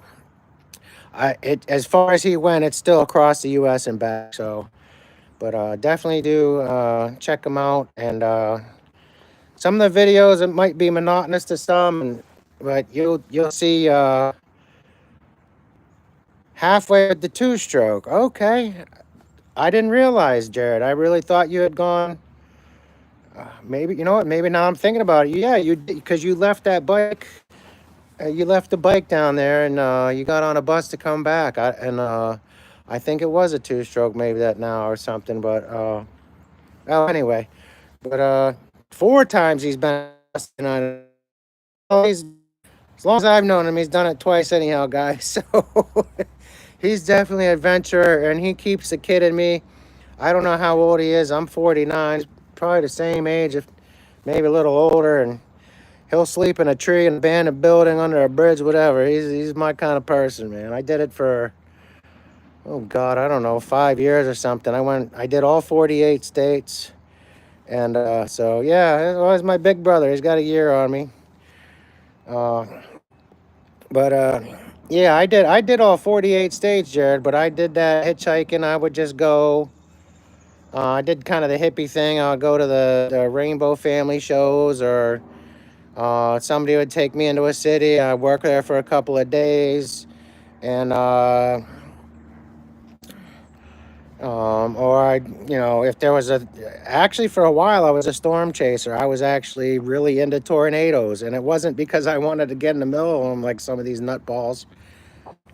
as far as he went, it's still across the U.S. and back. So, but definitely do check him out. And some of the videos, it might be monotonous to some, but you'll see halfway with the 2-stroke. Okay, I didn't realize, Jared. I really thought you had gone. Maybe, you know what? Maybe now I'm thinking about it. Yeah, you did, because you left that bike. You left the bike down there, and you got on a bus to come back. I think it was a 2-stroke, maybe that now or something. But well, anyway. But 4 times he's been. He's, as long as I've known him, he's done it twice anyhow, guys. So he's definitely an adventurer, and he keeps the kid in me. I don't know how old he is. I'm 49. He's probably the same age, if maybe a little older, and he'll sleep in a tree, in an abandoned building, under a bridge, whatever. He's my kind of person, man. I did it for, oh God, I don't know, 5 years or something. I did all 48 states, and so yeah, it was my big brother. He's got a year on me. But yeah, I did all 48 states, Jared. But I did that hitchhiking. I would just go. I did kind of the hippie thing. I'll go to the Rainbow Family shows, or somebody would take me into a city. I'd work there for a couple of days, and or if there was actually for a while I was a storm chaser. I was actually really into tornadoes, and it wasn't because I wanted to get in the middle of them like some of these nutballs.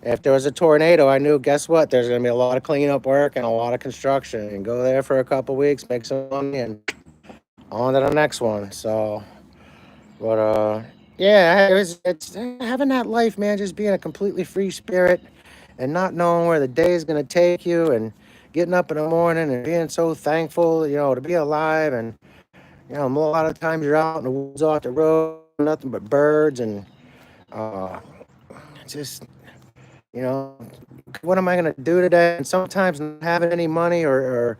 If there was a tornado, I knew, guess what? There's going to be a lot of cleanup work and a lot of construction. And go there for a couple weeks, make some money, and on to the next one. So, but yeah, it's having that life, man. Just being a completely free spirit, and not knowing where the day is going to take you, and getting up in the morning and being so thankful, to be alive. And a lot of times you're out in the woods off the road, nothing but birds, and just. What am I going to do today? And sometimes not having any money or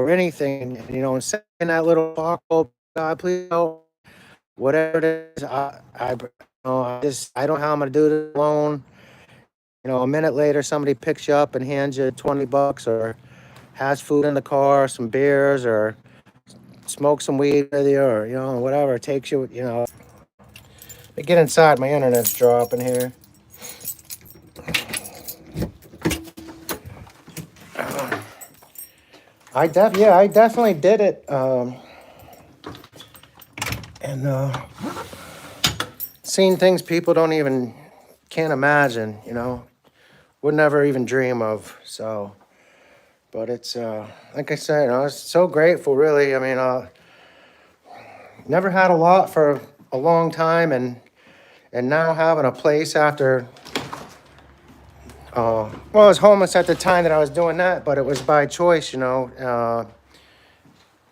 anything, and saying that little talk, oh God, please help, whatever it is. I don't know how I'm going to do it alone. A minute later, somebody picks you up and hands you $20, or has food in the car, some beers, or smoke some weed with you, or whatever. Takes you, me get inside. My internet's dropping here. I definitely did it. And seen things people can't imagine, would never even dream of. So, but it's, like I said, I was so grateful, really. I mean, never had a lot for a long time, and now having a place after, well, I was homeless at the time that I was doing that, but it was by choice,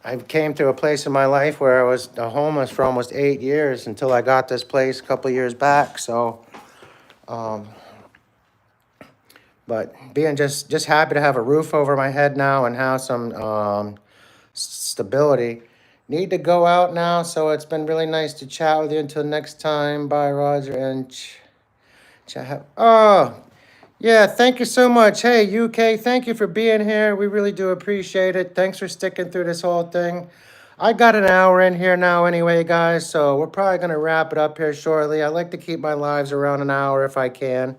I came to a place in my life where I was homeless for almost 8 years until I got this place a couple years back. So, but being just happy to have a roof over my head now and have some stability. Need to go out now, so it's been really nice to chat with you. Until next time, bye, Roger and chat. Oh, yeah, thank you so much. Hey, UK, thank you for being here. We really do appreciate it. Thanks for sticking through this whole thing. I got an hour in here now anyway, guys, so we're probably going to wrap it up here shortly. I like to keep my lives around an hour if I can.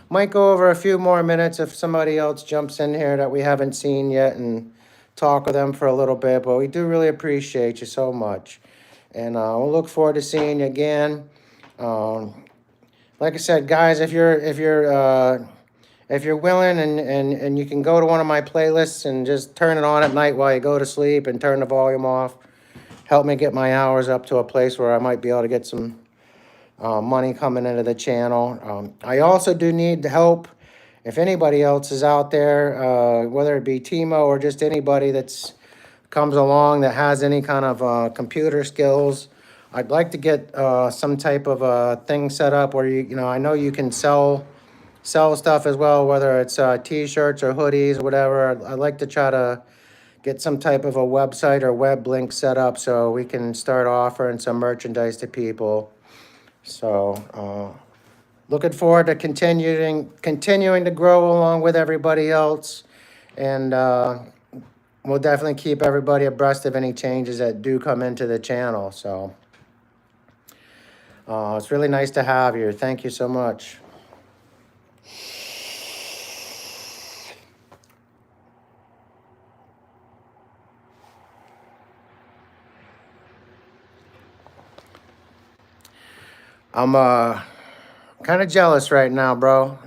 Might go over a few more minutes if somebody else jumps in here that we haven't seen yet and talk with them for a little bit, but we do really appreciate you so much. And we'll look forward to seeing you again. Like I said, guys, if you're willing and you can go to one of my playlists and just turn it on at night while you go to sleep and turn the volume off, help me get my hours up to a place where I might be able to get some money coming into the channel. I also do need help. If anybody else is out there, whether it be Timo or just anybody that's comes along that has any kind of computer skills, I'd like to get some type of thing set up where I know you can sell stuff as well, whether it's t-shirts or hoodies or whatever. I'd like to try to get some type of a website or web link set up so we can start offering some merchandise to people. So looking forward to continuing to grow along with everybody else, and we'll definitely keep everybody abreast of any changes that do come into the channel. So it's really nice to have you. Thank you so much. I'm kind of jealous right now, bro.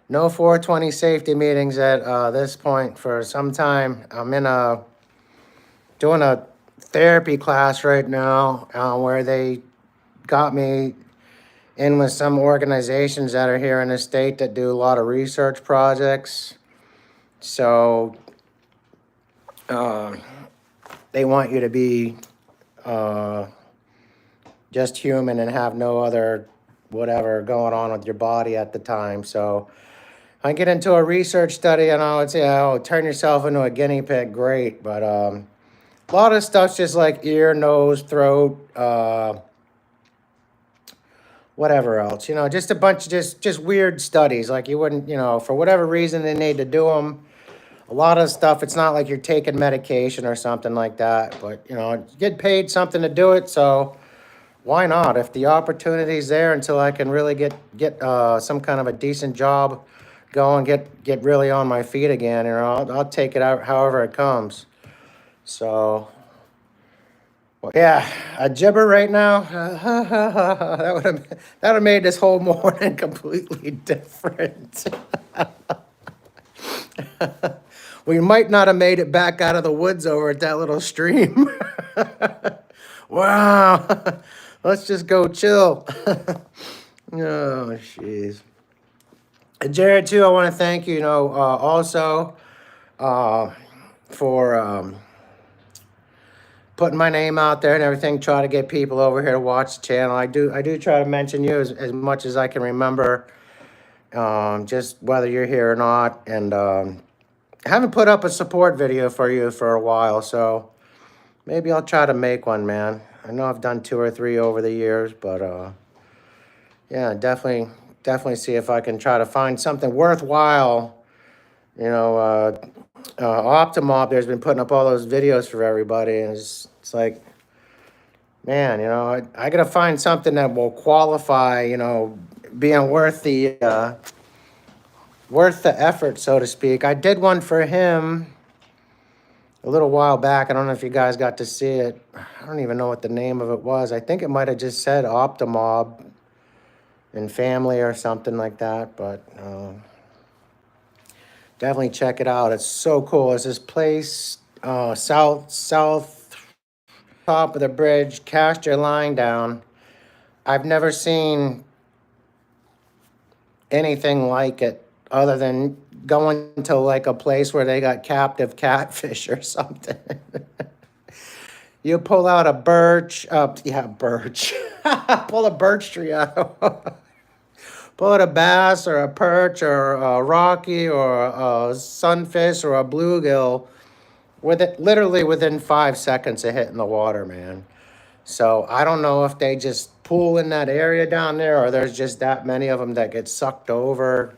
No 420 safety meetings at this point for some time. I'm doing a therapy class right now where they got me in with some organizations that are here in the state that do a lot of research projects. So they want you to be just human and have no other whatever going on with your body at the time. So I get into a research study and I would say, oh, turn yourself into a guinea pig, great. But a lot of stuff's just like ear, nose, throat, whatever else, just a bunch of just weird studies. Like you wouldn't, for whatever reason they need to do them. A lot of stuff, it's not like you're taking medication or something like that, but you get paid something to do it, so why not? If the opportunity's there until I can really get some kind of a decent job going, get really on my feet again, I'll take it out however it comes. So, well, yeah, a gibber right now, that would have made this whole morning completely different. We might not have made it back out of the woods over at that little stream. Wow. Let's just go chill. Oh, jeez. Jared, too, I want to thank you, also for putting my name out there and everything, try to get people over here to watch the channel. I do try to mention you as much as I can remember, just whether you're here or not. And I haven't put up a support video for you for a while, so maybe I'll try to make one, man. I know I've done 2 or 3 over the years, but yeah, definitely see if I can try to find something worthwhile. Optimob there's been putting up all those videos for everybody, and it's like man, I gotta find something that will qualify, being worth the effort, so to speak. I did one for him a little while back. I don't know if you guys got to see it. I don't even know what the name of it was. I think it might have just said Optimob and family or something like that, but definitely check it out. It's so cool. It's this place, south top of the bridge. Cast your line down. I've never seen anything like it other than going to like a place where they got captive catfish or something. You pull out a birch, birch. Pull a birch tree out. Pull out a bass or a perch or a rocky or a sunfish or a bluegill with it literally within 5 seconds of hitting the water, man. So I don't know if they just pool in that area down there or there's just that many of them that get sucked over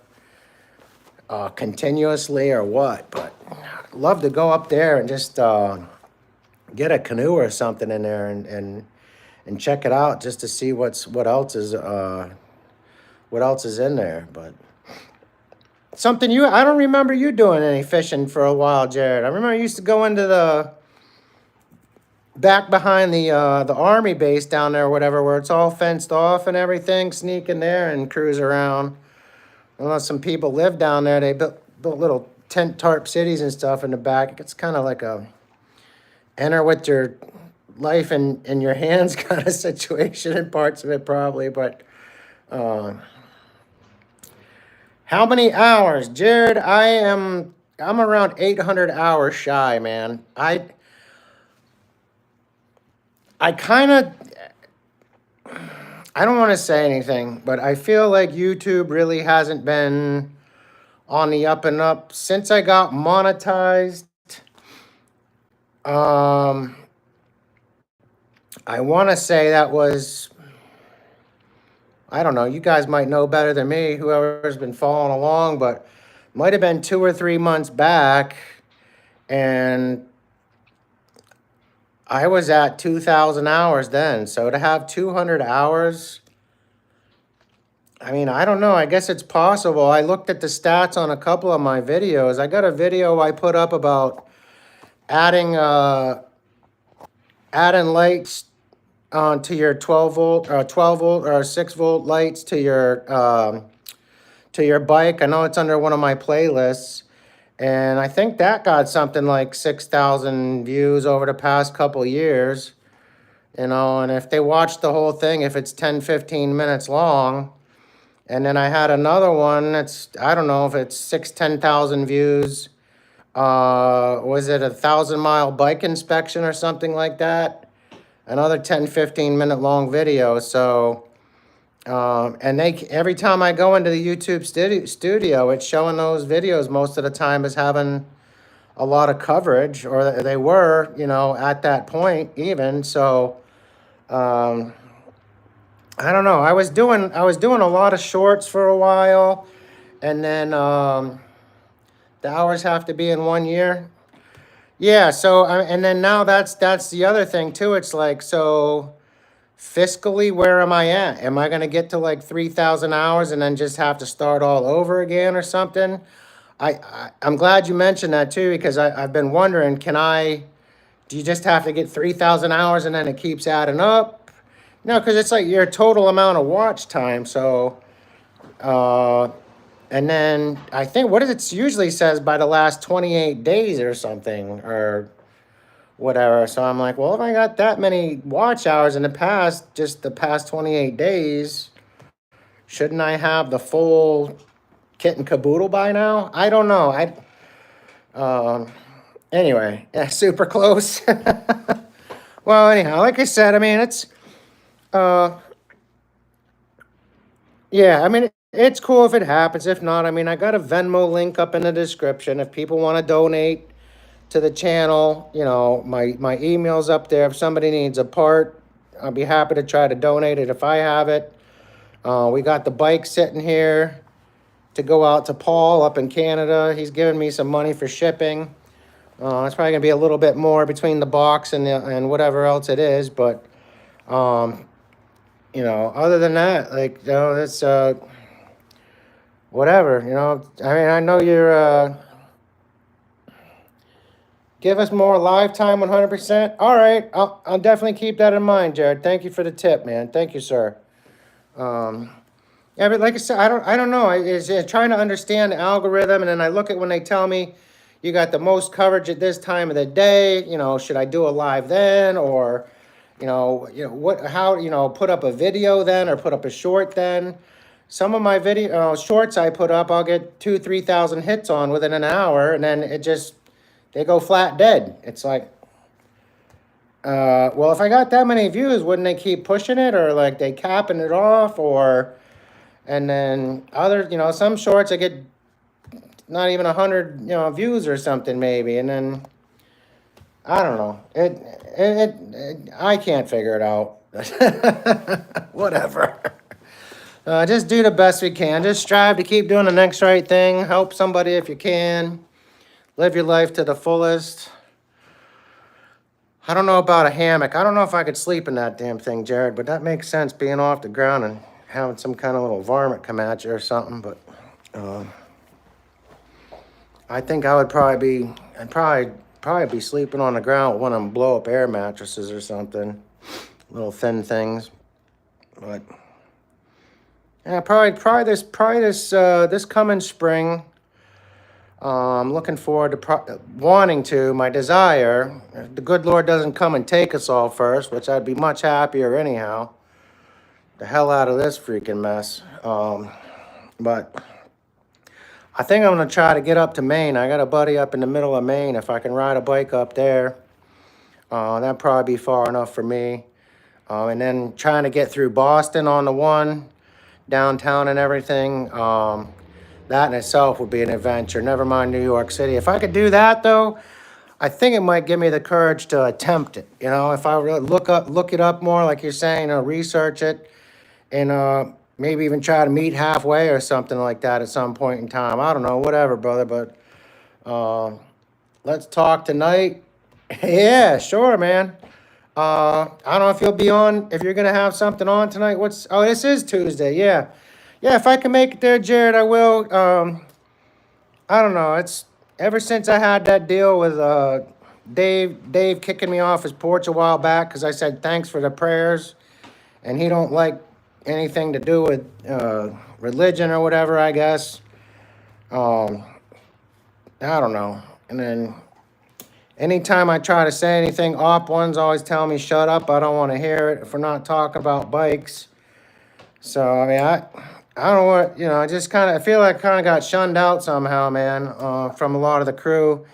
continuously or what. But I'd love to go up there and just get a canoe or something in there and check it out just to see what else is in there. But something I don't remember you doing any fishing for a while, Jared. I remember you used to go into the back behind the army base down there or whatever, where it's all fenced off and everything, sneak in there and cruise around. Unless some people live down there, they built little tent tarp cities and stuff in the back. It's kind of like a enter with your life in your hands kind of situation in parts of it probably. But how many hours, Jared? I'm around 800 hours shy, man. I kind of, I don't want to say anything, but I feel like YouTube really hasn't been on the up and up since I got monetized. I want to say that was, I don't know, you guys might know better than me, whoever's been following along, but might have been 2 or 3 months back, and I was at 2,000 hours then. So to have 200 hours, I mean, I don't know. I guess it's possible. I looked at the stats on a couple of my videos. I got a video I put up about adding lights to your 12 volt or 6 volt lights to your bike. I know it's under one of my playlists. And I think that got something like 6,000 views over the past couple years. And if they watch the whole thing, if it's 10, 15 minutes long, and then I had another one that's, I don't know if it's 10,000 views. Was it a 1,000-mile bike inspection or something like that? Another 10, 15-minute long video. So, and every time I go into the YouTube studio, it's showing those videos most of the time as having a lot of coverage, or they were, at that point even. So, I don't know. I was doing a lot of shorts for a while, and then the hours have to be in 1 year. Yeah. So, and then now that's the other thing too. It's like, so fiscally, where am I at? Am I going to get to like 3,000 hours and then just have to start all over again or something? I'm glad you mentioned that too, because I've been wondering, do you just have to get 3,000 hours and then it keeps adding up? No, because it's like your total amount of watch time. So, and then I think, what it usually says by the last 28 days or something, or whatever. So I'm like, well, if I got that many watch hours in the past 28 days, shouldn't I have the full kit and caboodle by now? I don't know. Anyway, yeah, super close. Well, anyhow, like I said, I mean, it's, yeah, I mean, it's cool if it happens. If not, I mean, I got a Venmo link up in the description. If people want to donate to the channel, my email's up there. If somebody needs a part, I'll be happy to try to donate it if I have it. We got the bike sitting here to go out to Paul up in Canada. He's giving me some money for shipping. It's probably gonna be a little bit more between the box and whatever else it is, but Um, other than that, like, it's whatever. I mean, I know you're give us more lifetime 100%. All right, I'll definitely keep that in mind, Jared. Thank you for the tip, man. Thank you, sir. Um, yeah, but like I said, I don't know. Is trying to understand the algorithm, and then I look at when they tell me you got the most coverage at this time of the day. Should I do a live then, or what? How put up a video then, or put up a short then? Some of my video shorts I put up, I'll get 2-3 thousand hits on within an hour, and then they go flat dead. It's like, well, if I got that many views, wouldn't they keep pushing it, or like they capping it off, or? And then some shorts I get not even 100, views or something maybe, and then I don't know. I can't figure it out. Whatever. Just do the best we can. Just strive to keep doing the next right thing. Help somebody if you can. Live your life to the fullest. I don't know about a hammock. I don't know if I could sleep in that damn thing, Jared, but that makes sense being off the ground and having some kind of little varmint come at you or something. But I think I'd probably be sleeping on the ground with one of them blow up air mattresses or something, little thin things. But yeah, probably this coming spring. I'm looking forward to wanting to. My desire, if the good Lord doesn't come and take us all first, which I'd be much happier anyhow. The hell out of this freaking mess. But I think I'm gonna try to get up to Maine. I got a buddy up in the middle of Maine. If I can ride a bike up there, that'd probably be far enough for me. And then trying to get through Boston on the one, downtown and everything. That in itself would be an adventure. Never mind New York City. If I could do that though, I think it might give me the courage to attempt it. If I really look it up more, like you're saying, research it, and maybe even try to meet halfway or something like that at some point in time. I don't know, whatever, brother. But let's talk tonight. Yeah, sure, man. I don't know if you'll be on, if you're gonna have something on tonight. This is Tuesday. Yeah, yeah. If I can make it there, Jared, I will. I don't know. It's ever since I had that deal with Dave kicking me off his porch a while back because I said thanks for the prayers, and he don't like anything to do with religion or whatever, I guess. I don't know. And then anytime I try to say anything, op ones always tell me shut up. I don't want to hear it if we're not talking about bikes. So I mean, I don't know what, I feel like I kind of got shunned out somehow, man, from a lot of the crew.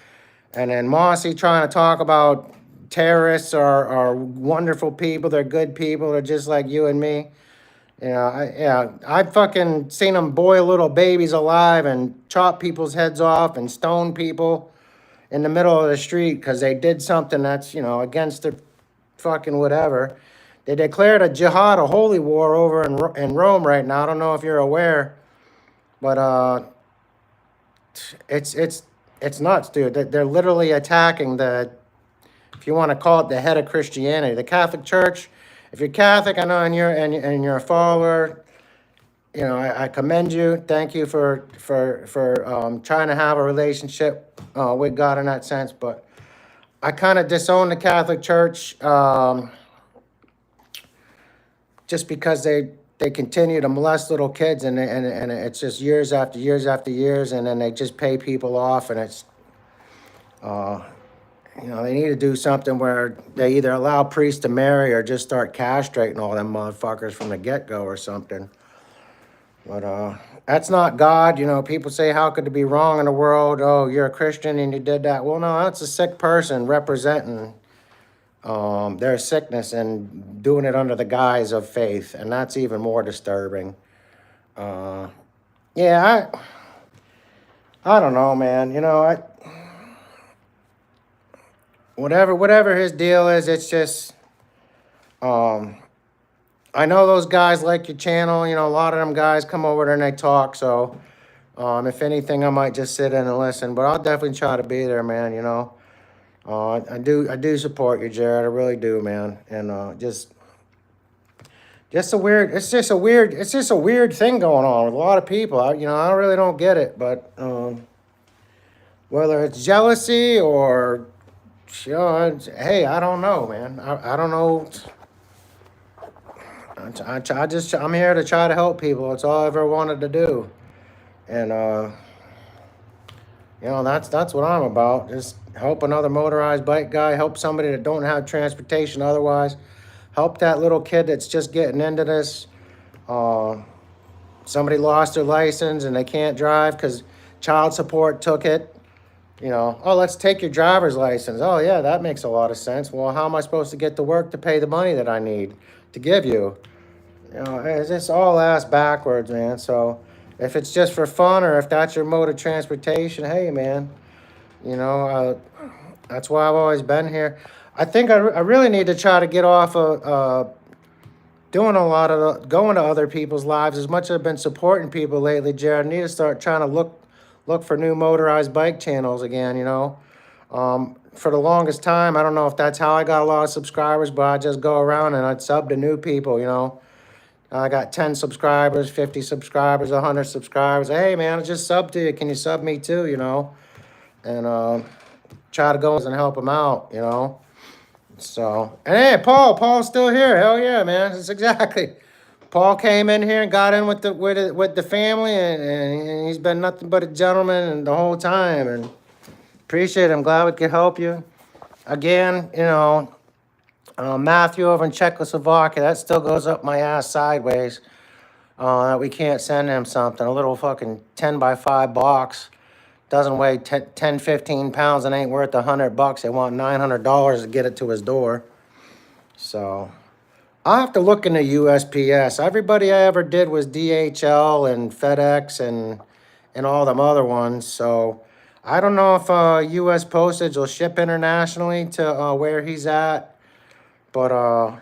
And then Mossy trying to talk about terrorists are wonderful people. They're good people. They're just like you and me. I've fucking seen them boil little babies alive and chop people's heads off and stone people in the middle of the street because they did something that's, against the fucking whatever. They declared a jihad, a holy war over in Rome right now. I don't know if you're aware, but it's nuts, dude. They're literally attacking if you want to call it the head of Christianity, the Catholic Church. If you're Catholic, I know, and you're a follower, I commend you. Thank you for trying to have a relationship with God in that sense. But I kind of disown the Catholic Church just because they continue to molest little kids, and it's just years after years after years, and then they just pay people off, and it's they need to do something where they either allow priests to marry or just start castrating all them motherfuckers from the get-go or something. But that's not God. People say, how could it be wrong in the world? Oh, you're a Christian and you did that. Well, no, that's a sick person representing their sickness and doing it under the guise of faith. And that's even more disturbing. Yeah, I don't know, man. Whatever his deal is, it's just, I know those guys like your channel. A lot of them guys come over there and they talk. So, if anything, I might just sit in and listen. But I'll definitely try to be there, man. I do support you, Jared. I really do, man. And just It's just a weird thing going on with a lot of people. I really don't get it, but whether it's jealousy or, hey, I don't know, man. I don't know. I'm here to try to help people. It's all I ever wanted to do, and that's what I'm about. Just help another motorized bike guy, help somebody that don't have transportation otherwise, help that little kid that's just getting into this. Uh, Somebody lost their license and they can't drive because child support took it. Oh, let's take your driver's license. Oh, yeah, that makes a lot of sense. Well, how am I supposed to get to work to pay the money that I need to give you? It's just all ass backwards, man. So if it's just for fun or if that's your mode of transportation, hey, man, you know, that's why I've always been here. I think I really need to try to get off of doing a lot of going to other people's lives. As much as I've been supporting people lately, Jared, I need to start trying to look for new motorized bike channels again. For the longest time, I don't know if that's how I got a lot of subscribers, but I just go around and I'd sub to new people. I got 10 subscribers, 50 subscribers, 100 subscribers. Hey, man, I just subbed to you. Can you sub me too? And try to go and help them out. So, and hey, Paul's still here. Hell yeah, man. That's exactly. Paul came in here and got in with the family, and he's been nothing but a gentleman and the whole time. And appreciate it. I'm glad we could help you. Again, Matthew over in Czechoslovakia, that still goes up my ass sideways. That we can't send him something. A little fucking 10 by 5 box. Doesn't weigh 10, 15 pounds and ain't worth $100. They want $900 to get it to his door. So I'll have to look into USPS. Everybody I ever did was DHL and FedEx and all them other ones. So I don't know if US Postage will ship internationally to where he's at. But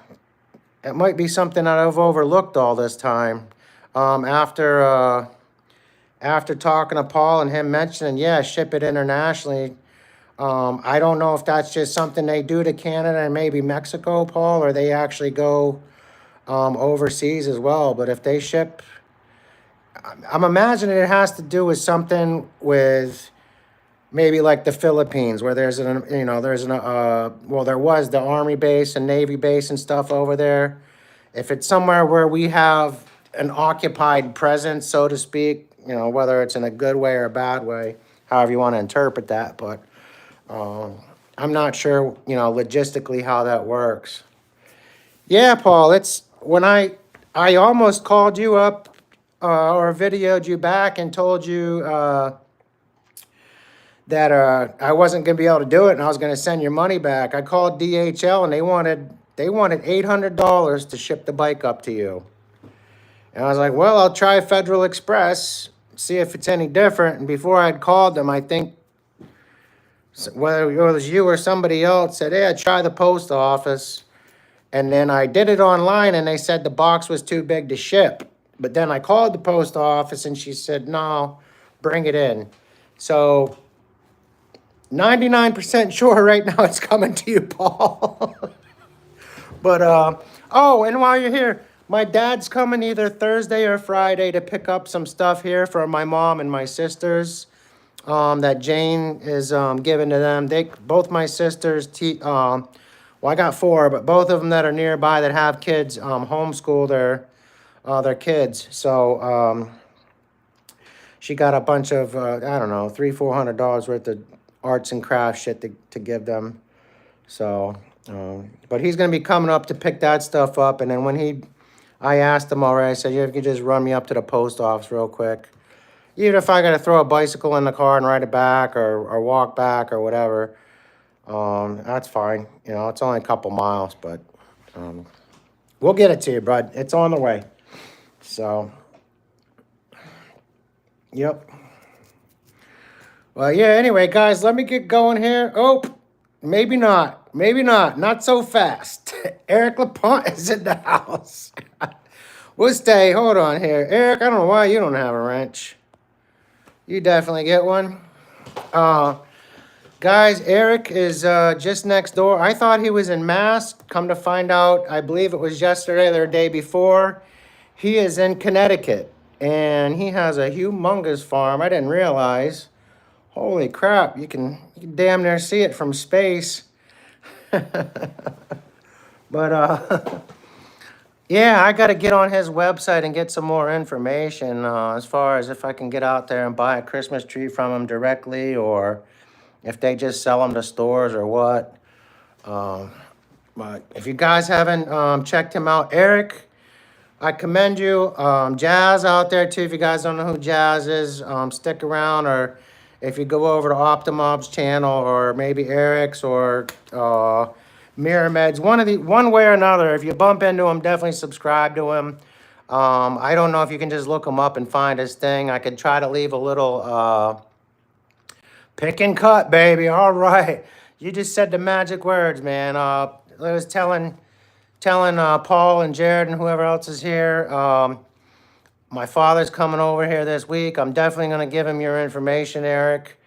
it might be something that I've overlooked all this time. After talking to Paul and him mentioning, yeah, ship it internationally. I don't know if that's just something they do to Canada and maybe Mexico, Paul, or they actually go overseas as well. But if they ship, I'm imagining it has to do with something with maybe like the Philippines, where there was the Army base and Navy base and stuff over there. If it's somewhere where we have an occupied presence, so to speak, whether it's in a good way or a bad way, however you want to interpret that. But I'm not sure, logistically how that works. Yeah, Paul, it's when I almost called you up or videoed you back and told you that I wasn't going to be able to do it and I was going to send your money back. I called DHL and they wanted $800 to ship the bike up to you. And I was like, well, I'll try Federal Express, see if it's any different. And before I'd called them, I think whether it was you or somebody else said, hey, I try the post office. And then I did it online and they said the box was too big to ship. But then I called the post office and she said, no, bring it in. So 99% sure right now it's coming to you, Paul. But, oh, and while you're here, my dad's coming either Thursday or Friday to pick up some stuff here for my mom and my sisters that Jane is giving to them. Both my sisters, well, I got 4, but both of them that are nearby that have kids homeschool their kids. So she got a bunch of, I don't know, $300-400 worth of arts and crafts shit to give them. So, but he's going to be coming up to pick that stuff up. And then I asked him already, I said, you could just run me up to the post office real quick. Even if I got to throw a bicycle in the car and ride it back or walk back or whatever, that's fine. It's only a couple miles, but we'll get it to you, bud. It's on the way. So, yep. Well, yeah, anyway, guys, let me get going here. Oh, maybe not. Maybe not. Not so fast. Eric LaPont is in the house. We'll stay. Hold on here. Eric, I don't know why you don't have a wrench. You definitely get one. Guys, Eric is just next door. I thought he was in Mass. Come to find out, I believe it was yesterday or the day before. He is in Connecticut, and he has a humongous farm. I didn't realize. Holy crap! You can damn near see it from space. But yeah, I got to get on his website and get some more information as far as if I can get out there and buy a Christmas tree from him directly, or if they just sell them to stores or what. Um, but if you guys haven't checked him out, Eric, I commend you. Jazz out there too. If you guys don't know who Jazz is, stick around, or if you go over to Optimob's channel, or maybe Eric's, or Miramed's, one way or another. If you bump into him, definitely subscribe to him. I don't know if you can just look him up and find his thing. I could try to leave a little pick and cut, baby. All right, you just said the magic words, man. I was telling Paul and Jared and whoever else is here. My father's coming over here this week. I'm definitely going to give him your information, Eric.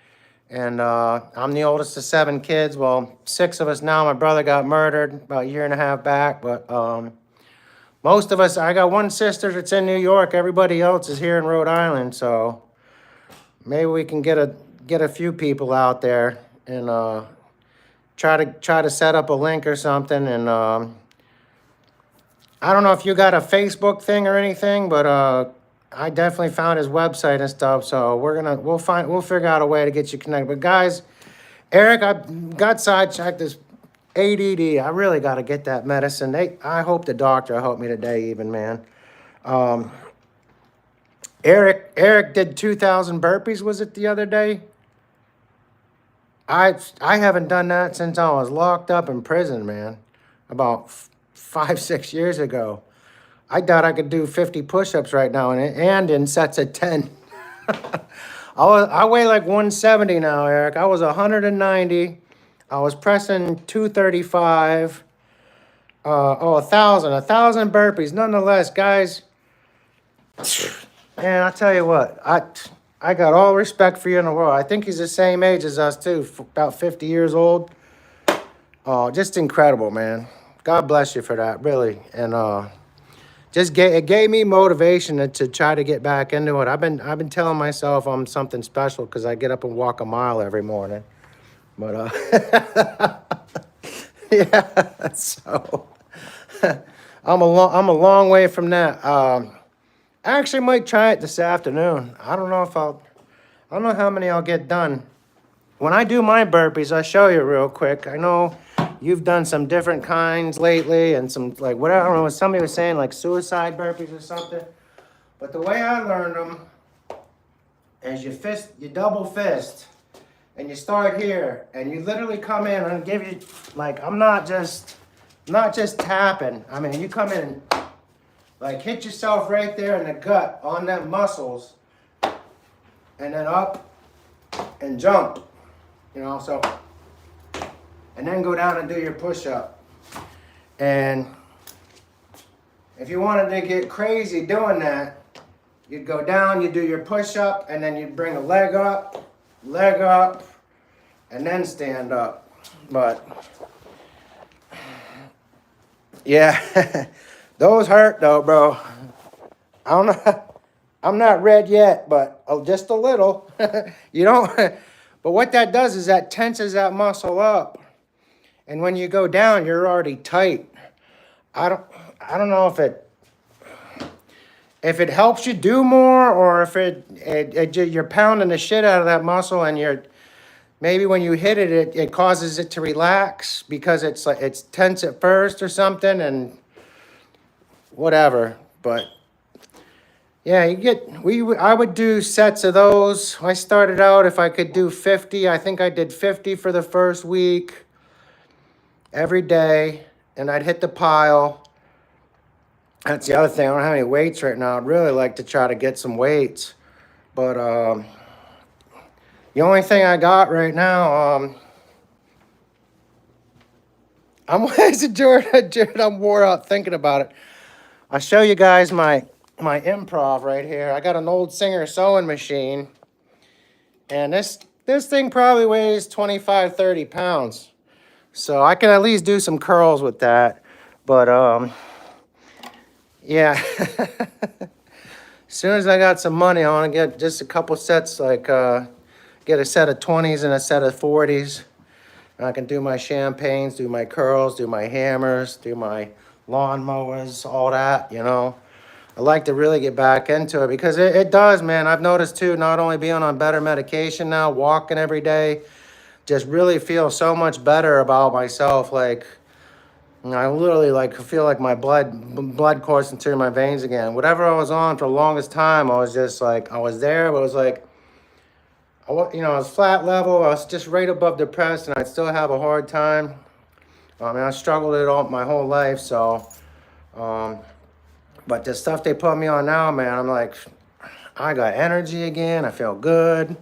And I'm the oldest of 7 kids. Well, 6 of us now. My brother got murdered about a year and a half back. But most of us, I got one sister that's in New York. Everybody else is here in Rhode Island. So maybe we can get a few people out there and try to set up a link or something. And I don't know if you got a Facebook thing or anything, but I definitely found his website and stuff. So we'll figure out a way to get you connected. But guys, Eric, I got sidetracked. This ADD, I really got to get that medicine. I hope the doctor will help me today, even, man. Eric did 2,000 burpees. Was it the other day? I haven't done that since I was locked up in prison, man. About 5-6 years ago. I thought I could do 50 push-ups right now, and in sets of 10. I weigh like 170 now, Eric. I was 190. I was pressing 235. 1,000 burpees. Nonetheless, guys, man, I'll tell you what. I got all respect for you in the world. I think he's the same age as us, too, about 50 years old. Just incredible, man. God bless you for that, really. And it gave me motivation to try to get back into it. I've been telling myself I'm something special because I get up and walk a mile every morning. But yeah, so I'm a long way from that. I actually might try it this afternoon. I don't know how many I'll get done. When I do my burpees, I'll show you real quick. I know you've done some different kinds lately, and some, like, whatever, I don't know, somebody was saying, like, suicide burpees or something. But the way I learned them is you double fist, and you start here, and you literally come in and give you, like, I'm not just tapping. I mean, you come in and, like, hit yourself right there in the gut on them muscles, and then up and jump, so. And then go down and do your push-up. And if you wanted to get crazy doing that, you'd go down, you do your push-up, and then you'd bring a leg up, and then stand up. But yeah, those hurt though, bro. I don't know. I'm not red yet, but just a little. But what that does is that tenses that muscle up. And when you go down, you're already tight. I don't know if it helps you do more, or if you're pounding the shit out of that muscle, and maybe when you hit it, it causes it to relax because it's tense at first or something, and whatever. But yeah, I would do sets of those. I started out, if I could do 50. I think I did 50 for the first week. Every day, and I'd hit the pile. That's the other thing. I don't have any weights right now. I'd really like to try to get some weights, but the only thing I got right now, Jared, I'm wore out thinking about it. I'll show you guys my improv right here. I got an old Singer sewing machine, and this this thing probably weighs 25, 30 pounds. So I can at least do some curls with that. But yeah. As soon as I got some money, I want to get just a couple sets, like get a set of 20s and a set of 40s. I can do my champagnes, do my curls, do my hammers, do my lawnmowers, all that, you know. I like to really get back into it because it does, man. I've noticed too, not only being on better medication now, walking every day, just really feel so much better about myself. Like, I literally like feel like my blood coursing through my veins again. Whatever I was on for the longest time, I was just like, I was there, but it was like, I was flat level. I was just right above depressed, and I'd still have a hard time. I mean, I struggled it all my whole life, so. But the stuff they put me on now, man, I'm like, I got energy again. I feel good.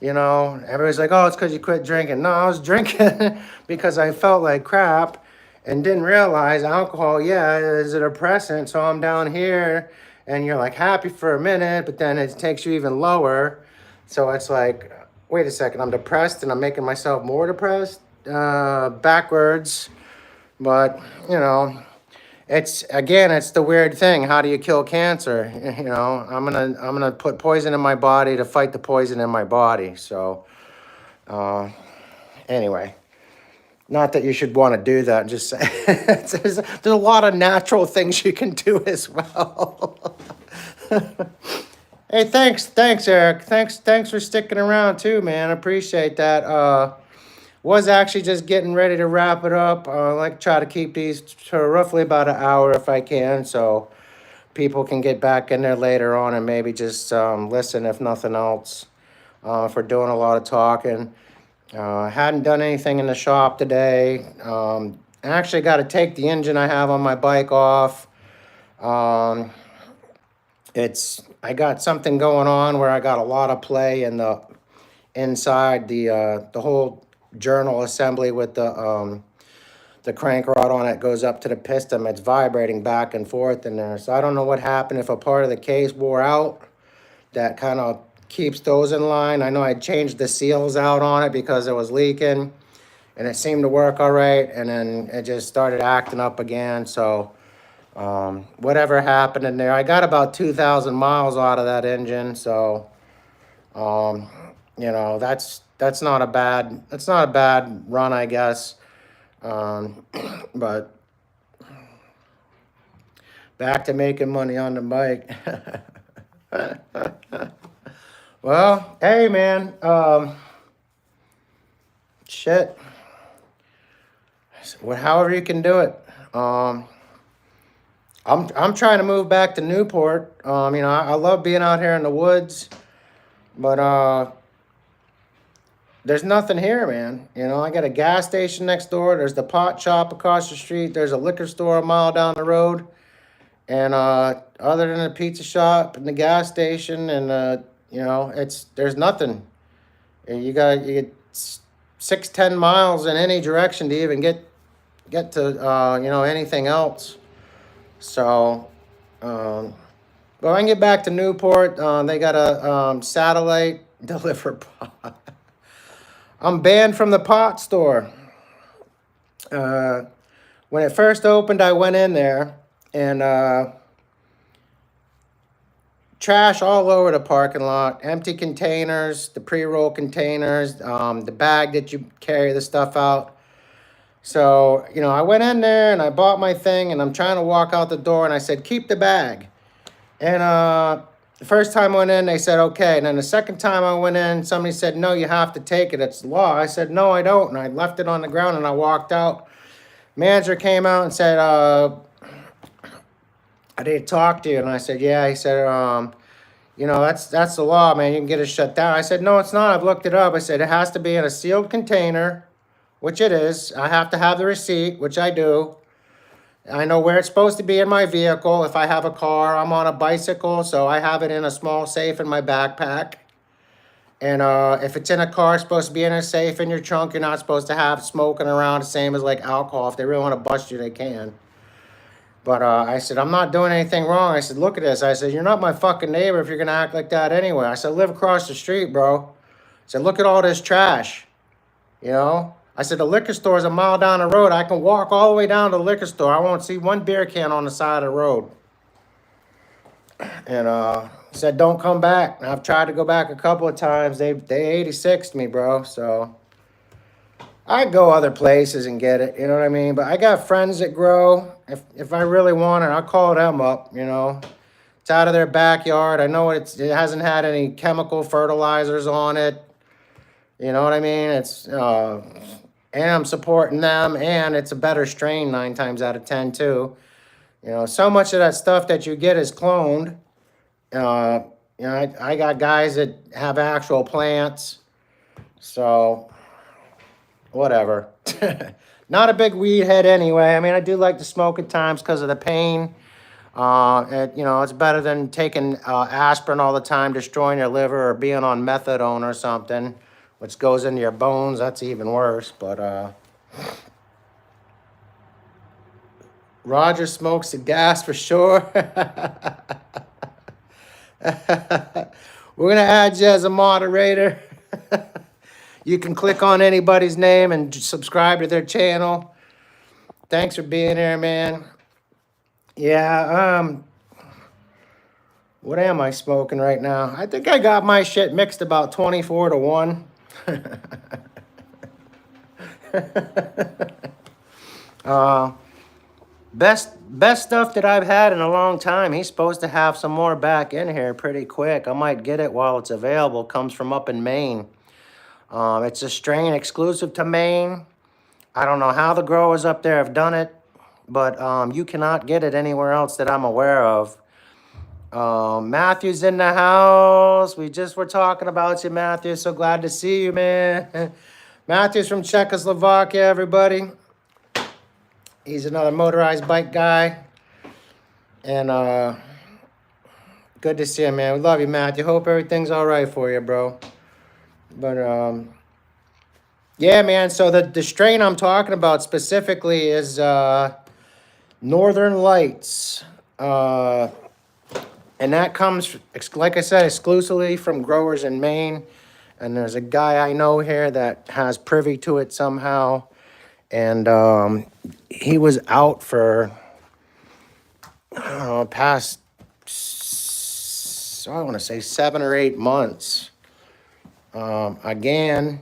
You know, everybody's like, oh, it's because you quit drinking. No, I was drinking because I felt like crap and didn't realize alcohol, yeah, is a depressant. So I'm down here and you're like happy for a minute, but then it takes you even lower. So it's like, wait a second, I'm depressed and I'm making myself more depressed, backwards. But, you know, it's the weird thing. How do you kill cancer? You know, I'm gonna put poison in my body to fight the poison in my body. So, anyway, not that you should want to do that. Just say there's a lot of natural things you can do as well. Hey, thanks, Eric. Thanks for sticking around too, man. I appreciate that. Was actually just getting ready to wrap it up. I like to try to keep these to roughly about an hour if I can, so people can get back in there later on and maybe just listen if nothing else. For doing a lot of talking. Hadn't done anything in the shop today. I actually got to take the engine I have on my bike off. I got something going on where I got a lot of play in the inside the whole journal assembly with the crank rod on it goes up to the piston. It's vibrating back and forth in there. So I don't know what happened, if a part of the case wore out that kind of keeps those in line. I know I changed the seals out on it because it was leaking and it seemed to work all right, and then it just started acting up again. So whatever happened in there, I got about 2,000 miles out of that engine. So you know, that's not a bad run, I guess. But back to making money on the bike. Well, hey man, shit. However you can do it. I'm trying to move back to Newport. You know, I love being out here in the woods, but there's nothing here, man. You know, I got a gas station next door. There's the pot shop across the street. There's a liquor store a mile down the road. And other than the pizza shop and the gas station and you know, there's nothing. You get 6-10 miles in any direction to even get to you know, anything else. So but I can get back to Newport. They got a satellite deliver pot. I'm banned from the pot store. When it first opened, I went in there and trash all over the parking lot, empty containers, the pre-roll containers, the bag that you carry the stuff out. So, you know, I went in there and I bought my thing and I'm trying to walk out the door and I said, keep the bag. And the first time I went in, they said, okay. And then the second time I went in, somebody said, no, you have to take it. It's law. I said, no, I don't. And I left it on the ground and I walked out. Manager came out and said, I did talk to you. And I said, yeah. He said, you know, that's the law, man. You can get it shut down. I said, no, it's not. I've looked it up. I said, it has to be in a sealed container, which it is. I have to have the receipt, which I do. I know where it's supposed to be in my vehicle. If I have a car, I'm on a bicycle, so I have it in a small safe in my backpack. And if it's in a car, it's supposed to be in a safe in your trunk. You're not supposed to have smoking around, the same as like alcohol. If they really want to bust you, they can. But I said, I'm not doing anything wrong. I said, look at this. I said, you're not my fucking neighbor if you're going to act like that anyway. I said, I live across the street, bro. said, look at all this trash, you know? I said, the liquor store is a mile down the road. I can walk all the way down to the liquor store. I won't see one beer can on the side of the road. And said, don't come back. And I've tried to go back a couple of times. They 86'd me, bro. So I go other places and get it. You know what I mean? But I got friends that grow. If I really want it, I'll call them up, you know. It's out of their backyard. I know it hasn't had any chemical fertilizers on it. You know what I mean? It's and I'm supporting them, and it's a better strain 9 times out of 10 too. You know, so much of that stuff that you get is cloned. You know, I got guys that have actual plants, so whatever. Not a big weed head anyway. I mean, I do like to smoke at times because of the pain. You know, it's better than taking aspirin all the time, destroying your liver, or being on methadone or something, which goes into your bones. That's even worse. But Roger smokes the gas for sure. We're gonna add you as a moderator. You can click on anybody's name and subscribe to their channel. Thanks for being here, man. Yeah, what am I smoking right now? I think I got my shit mixed about 24-1. Best stuff that I've had in a long time. He's supposed to have some more back in here pretty quick. I might get it while it's available. Comes from up in Maine. It's a strain exclusive to Maine. I don't know how the growers up there have done it, but you cannot get it anywhere else that I'm aware of. Matthew's in the house. We just were talking about you, Matthew. So glad to see you, man. Matthew's from Czechoslovakia, everybody. He's another motorized bike guy. And good to see you, man. We love you, Matthew. Hope everything's all right for you, bro. But yeah, man. So the strain I'm talking about specifically is Northern Lights. And that comes, like I said, exclusively from growers in Maine. And there's a guy I know here that has privy to it somehow. And he was out for, I don't know, past, I want to say 7 or 8 months. Again.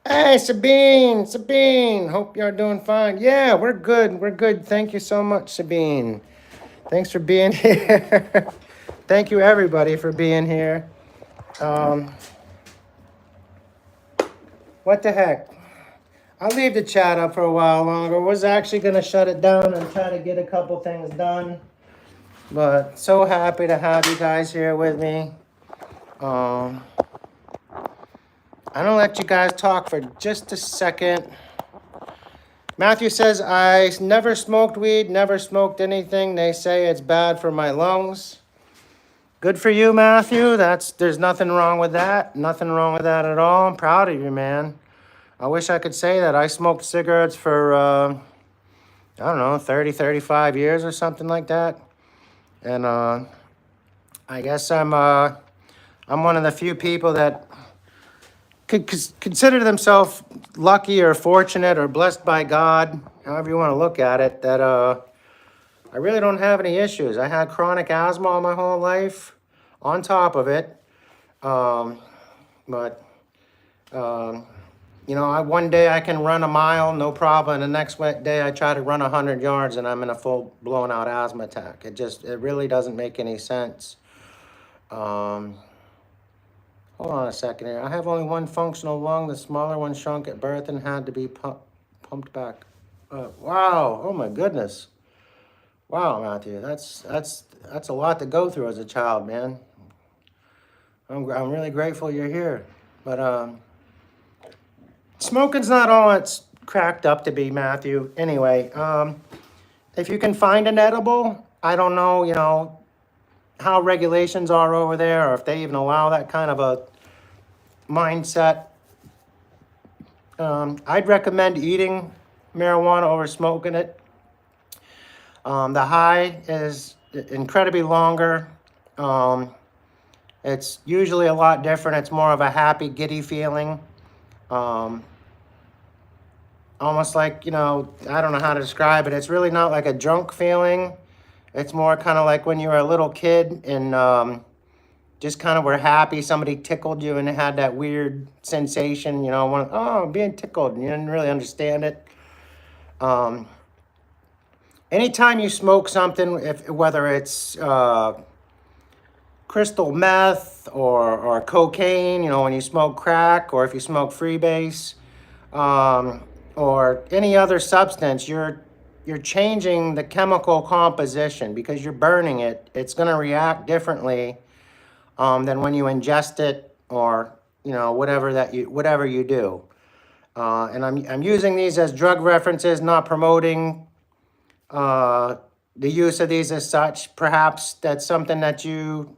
Hey, Sabine. Hope you're doing fine. Yeah, we're good. Thank you so much, Sabine. Thanks for being here. Thank you, everybody, for being here. What the heck? I'll leave the chat up for a while longer. Was actually going to shut it down and try to get a couple things done. But so happy to have you guys here with me. I'm going to let you guys talk for just a second. Matthew says, I never smoked weed, never smoked anything. They say it's bad for my lungs. Good for you, Matthew. There's nothing wrong with that. Nothing wrong with that at all. I'm proud of you, man. I wish I could say that. I smoked cigarettes for, I don't know, 30, 35 years or something like that. And I guess I'm one of the few people that could consider themselves lucky or fortunate or blessed by God, however you want to look at it, that I really don't have any issues. I had chronic asthma all my whole life on top of it. You know, one day I can run a mile, no problem. And the next day I try to run 100 yards and I'm in a full blown out asthma attack. It really doesn't make any sense. Hold on a second here. I have only one functional lung. The smaller one shrunk at birth and had to be pumped back. Wow. Oh my goodness. Wow, Matthew. That's a lot to go through as a child, man. I'm really grateful you're here. But smoking's not all it's cracked up to be, Matthew. Anyway, if you can find an edible, I don't know, you know, how regulations are over there, or if they even allow that kind of a mindset. I'd recommend eating marijuana over smoking it. The high is incredibly longer. And It's usually a lot different. It's more of a happy, giddy feeling. Um, Almost like, I don't know how to describe it. It's really not like a drunk feeling. It's more kind of like when you were a little kid and just kind of were happy somebody tickled you and had that weird sensation, being tickled, and you didn't really understand it. Um, Anytime you smoke something, whether it's crystal meth or cocaine, when you smoke crack or if you smoke freebase, um, or any other substance, you're changing the chemical composition because you're burning it. It's going to react differently than when you ingest it or whatever you do. And I'm using these as drug references, not promoting the use of these as such. Perhaps that's something that you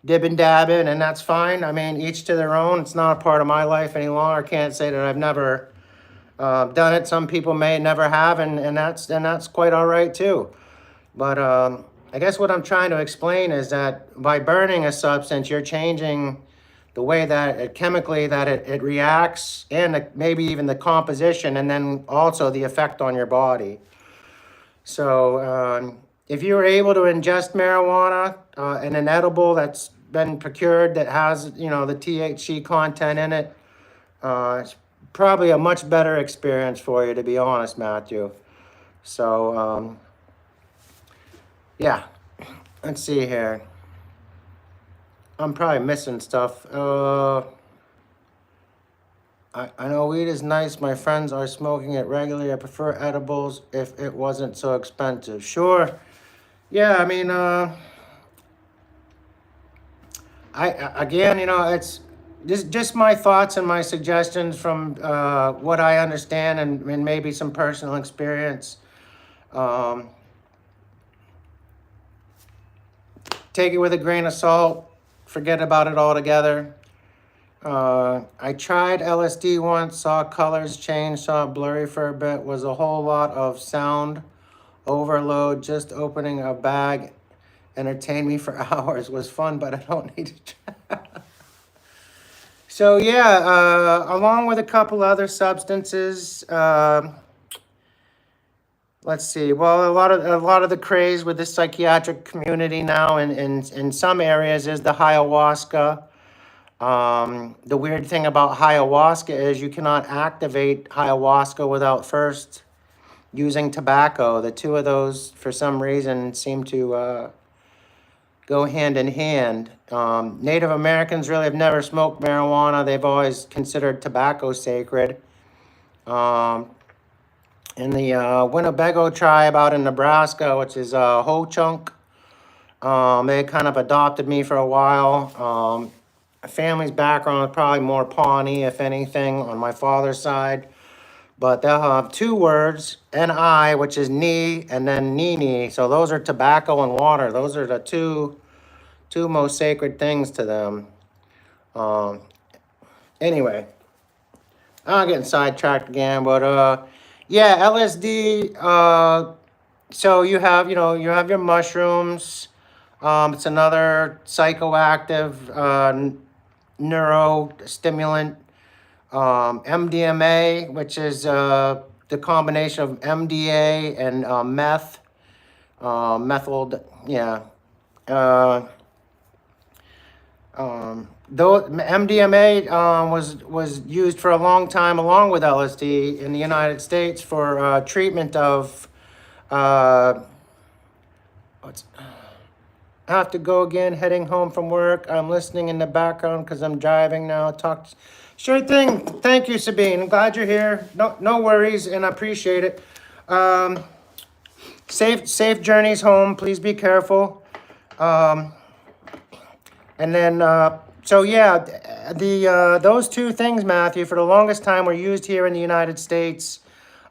dib and dab in, and that's fine. I mean, each to their own. It's not a part of my life any longer. I can't say that I've never done it. Some people may never have, and that's quite all right too. But I guess what I'm trying to explain is that by burning a substance, you're changing the way that chemically that it reacts, and maybe even the composition, and then also the effect on your body. So if you were able to ingest marijuana in an edible that's been procured that has, the THC content in it, it's probably a much better experience for you, to be honest, Matthew. So, yeah, let's see here. I'm probably missing stuff. I know weed is nice. My friends are smoking it regularly. I prefer edibles if it wasn't so expensive. Sure. Yeah, I mean, again, it's just my thoughts and my suggestions from what I understand and maybe some personal experience. Take it with a grain of salt. Forget about it altogether. I tried LSD once, saw colors change, saw it blurry for a bit, was a whole lot of sound overload. Just opening a bag entertained me for hours. Was fun, but I don't need to try. So yeah, along with a couple other substances, let's see. Well, a lot of the craze with the psychiatric community now in some areas is the ayahuasca. The weird thing about ayahuasca is you cannot activate ayahuasca without first using tobacco. The two of those, for some reason, seem to go hand in hand. Native Americans really have never smoked marijuana. They've always considered tobacco sacred. In the Winnebago tribe out in Nebraska, which is Ho-Chunk, they kind of adopted me for a while. My family's background is probably more Pawnee, if anything, on my father's side. But they'll have two words, N-I, which is knee, and then Nini. So those are tobacco and water. Those are the two most sacred things to them. Anyway, I'm getting sidetracked again, but yeah, LSD. So you have your mushrooms. It's another psychoactive neurostimulant. MDMA, which is the combination of MDA and meth, methyl, yeah. Though MDMA was used for a long time along with LSD in the United States for treatment of what's. I have to go again, heading home from work. I'm listening in the background because I'm driving now. Sure thing. Thank you, Sabine. I'm glad you're here. No worries, and I appreciate it. Safe journeys home. Please be careful. And then, so yeah, those two things, Matthew, for the longest time were used here in the United States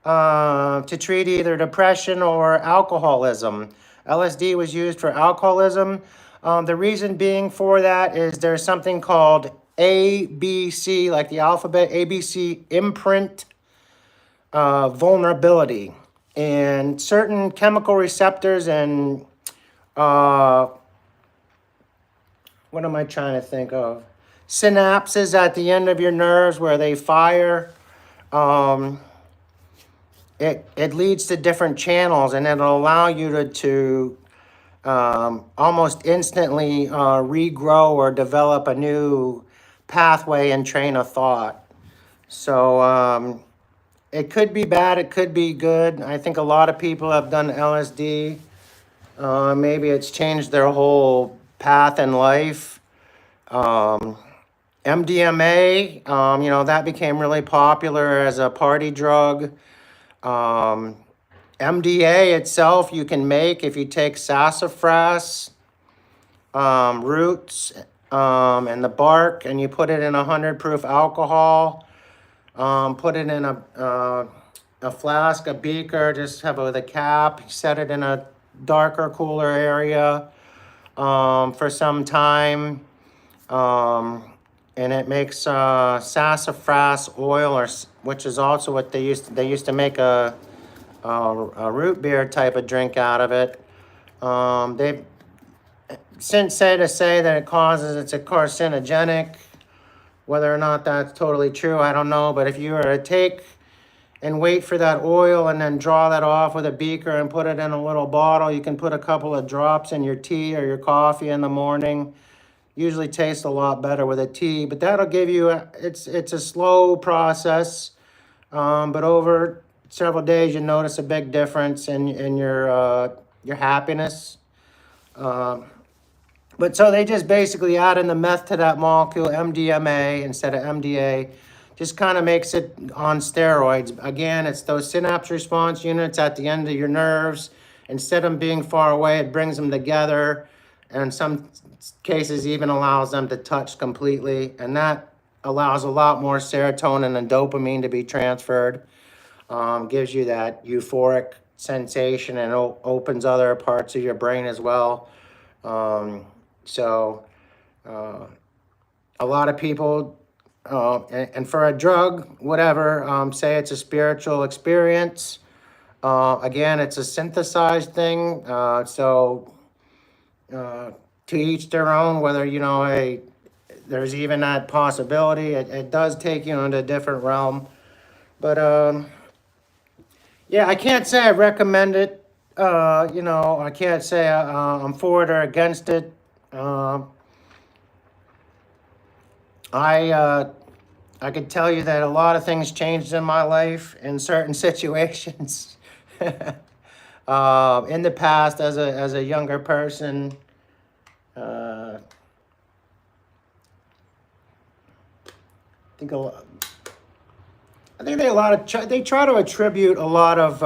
to treat either depression or alcoholism. LSD was used for alcoholism. The reason being for that is there's something called ABC, like the alphabet, ABC imprint vulnerability. And certain chemical receptors and what am I trying to think of? Synapses at the end of your nerves where they fire. Um, it leads to different channels, and it'll allow you to almost instantly regrow or develop a new pathway and train of thought. So it could be bad, it could be good. I think a lot of people have done LSD. Maybe it's changed their whole path in life. MDMA, that became really popular as a party drug. MDA itself, you can make if you take sassafras roots and the bark, and you put it in 100 proof alcohol. Put it in a flask, a beaker, just have it with a cap. Set it in a darker, cooler area for some time. And it makes sassafras oil, which is also what they used to make a root beer type of drink out of it. They've since say that it's a carcinogenic. Whether or not that's totally true, I don't know. But if you were to take and wait for that oil and then draw that off with a beaker and put it in a little bottle, you can put a couple of drops in your tea or your coffee in the morning. Usually tastes a lot better with a tea, but that'll give you, it's a slow process. But over several days, you notice a big difference in your happiness. But so they just basically add in the meth to that molecule, MDMA instead of MDA. Just kind of makes it on steroids. Again, it's those synapse response units at the end of your nerves. Instead of being far away, it brings them together. And in some cases even allows them to touch completely. And that allows a lot more serotonin and dopamine to be transferred. Gives you that euphoric sensation and opens other parts of your brain as well. So a lot of people, and for a drug, whatever, say it's a spiritual experience. Again, it's a synthesized thing. So to each their own, whether, hey, there's even that possibility. It does take you into a different realm. But yeah, I can't say I recommend it. I can't say I'm for it or against it. I could tell you that a lot of things changed in my life in certain situations. In the past, as a younger person, I think they try to attribute a lot of.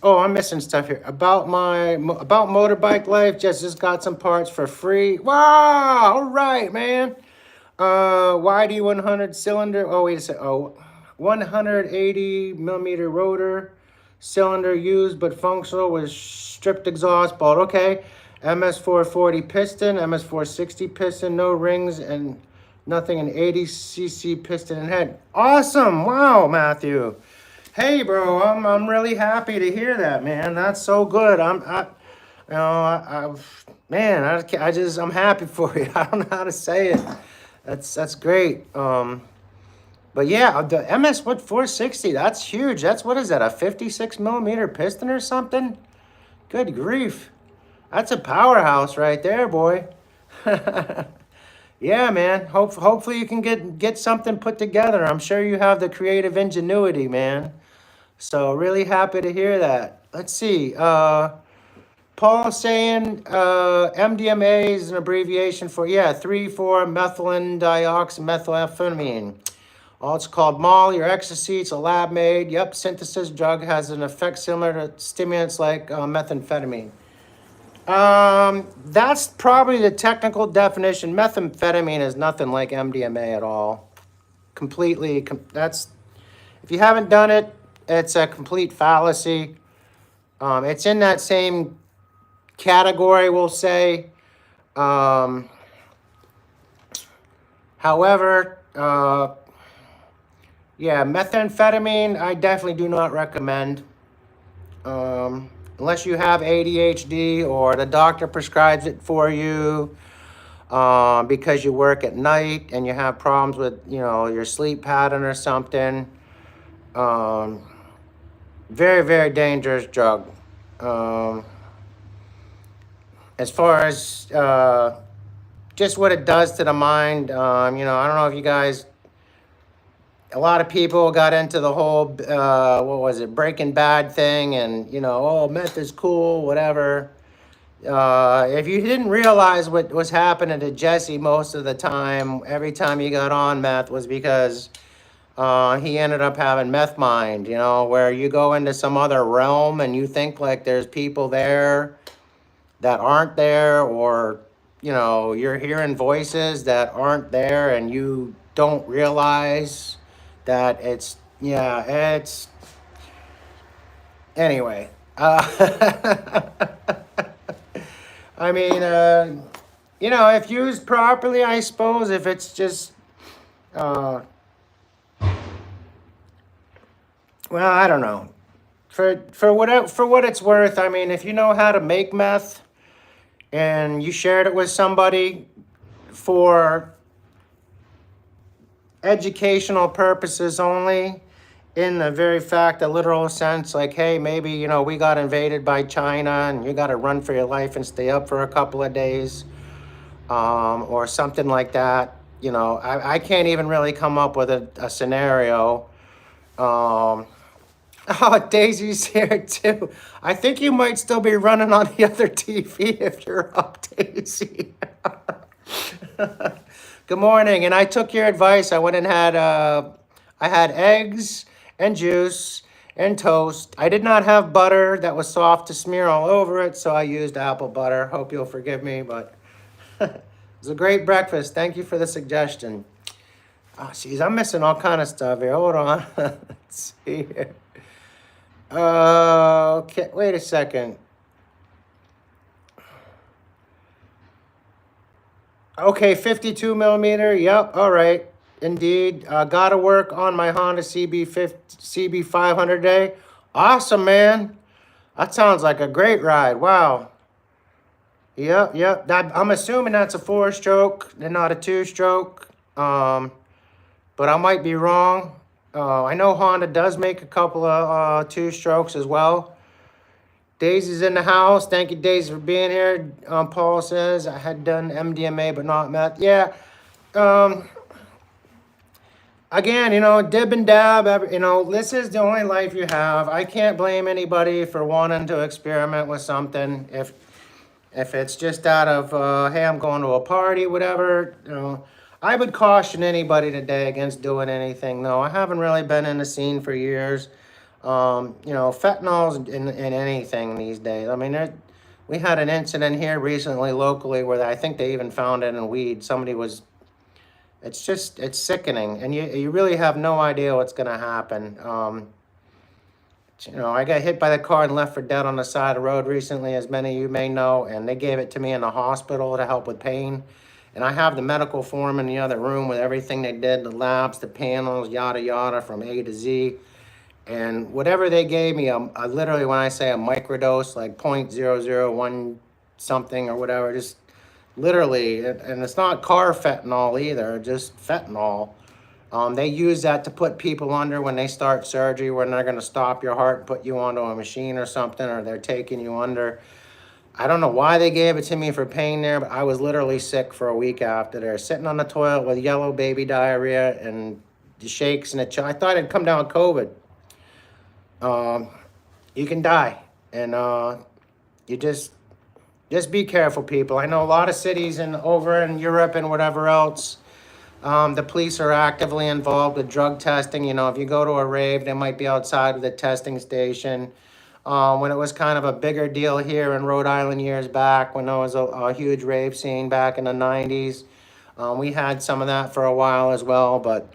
I'm missing stuff here about motorbike life. Just got some parts for free. Wow! All right, man. YD 100 cylinder. Oh, wait a second. 180 millimeter rotor cylinder used but functional with stripped exhaust bolt. Okay. MS440 piston, MS460 piston, no rings and nothing. An 80cc piston and head. Awesome! Wow, Matthew. Hey, bro, I'm really happy to hear that, man. That's so good. I'm happy for you. I don't know how to say it. That's great. But yeah, the MS 460, that's huge. What is that? A 56 millimeter piston or something? Good grief. That's a powerhouse right there, boy. Yeah, man. Hopefully you can get something put together. I'm sure you have the creative ingenuity, man. So really happy to hear that. Let's see. Paul saying MDMA is an abbreviation for 3,4-methylene dioxymethylamphetamine. Oh, it's called Molly or ecstasy. It's a lab made. Yep, synthesis drug has an effect similar to stimulants like methamphetamine. That's probably the technical definition. Methamphetamine is nothing like MDMA at all. Completely. If you haven't done it, it's a complete fallacy. It's in that same category, we'll say. However, methamphetamine, I definitely do not recommend. unless you have ADHD or the doctor prescribes it for you, because you work at night and you have problems with, your sleep pattern or something. Um, Very, very dangerous drug. Um, as far as just what it does to the mind, I don't know if you guys, a lot of people got into the whole, what was it, Breaking Bad thing, and, oh, meth is cool, whatever. If you didn't realize what was happening to Jesse most of the time, every time he got on meth was because he ended up having meth mind, where you go into some other realm and you think like there's people there that aren't there, or, you're hearing voices that aren't there and you don't realize that it's, anyway. I mean, if used properly, I suppose, if it's just, uh, well, I don't know. For what it's worth, I mean, if you know how to make meth and you shared it with somebody for educational purposes only, in the very fact, the literal sense, like, hey, maybe, we got invaded by China and you got to run for your life and stay up for a couple of days, or something like that. I can't even really come up with a scenario. Um, Oh, Daisy's here too. I think you might still be running on the other TV if you're up, Daisy. Good morning. And I took your advice. I went and I had eggs and juice and toast. I did not have butter that was soft to smear all over it, so I used apple butter. Hope you'll forgive me, but it was a great breakfast. Thank you for the suggestion. Oh, geez, I'm missing all kind of stuff here. Hold on. Let's see here. Okay, wait a second. Okay, 52 millimeter. Yep, all right. Indeed. Gotta work on my Honda CB500 today. Awesome, man. That sounds like a great ride. Wow. Yep. I'm assuming that's a 4-stroke and not a 2-stroke. But I might be wrong. I know Honda does make a couple of 2-strokes as well. Daisy's in the house. Thank you, Daisy, for being here. Paul says I had done MDMA but not meth. Yeah. Again, dib and dab. This is the only life you have. I can't blame anybody for wanting to experiment with something. If it's just out of, hey, I'm going to a party, whatever, I would caution anybody today against doing anything. No, I haven't really been in the scene for years. Fentanyl's in anything these days. I mean, we had an incident here recently locally where I think they even found it in weed. It's sickening, and you really have no idea what's going to happen. I got hit by the car and left for dead on the side of the road recently, as many of you may know, and they gave it to me in the hospital to help with pain. And I have the medical form in the other room with everything they did, the labs, the panels, yada, yada, from A to Z. And whatever they gave me, I literally, when I say a microdose, like 0.001 something or whatever, just literally, and it's not car fentanyl either, just fentanyl. They use that to put people under when they start surgery, when they're going to stop your heart and put you onto a machine or something, or they're taking you under. I don't know why they gave it to me for pain there, but I was literally sick for a week after there, sitting on the toilet with yellow baby diarrhea and the shakes and I thought it'd come down COVID. You can die, and you just be careful, people. I know a lot of cities over in Europe and whatever else, the police are actively involved with drug testing. If you go to a rave, they might be outside of the testing station. When it was kind of a bigger deal here in Rhode Island years back, when there was a huge rave scene back in the 90s, we had some of that for a while as well. But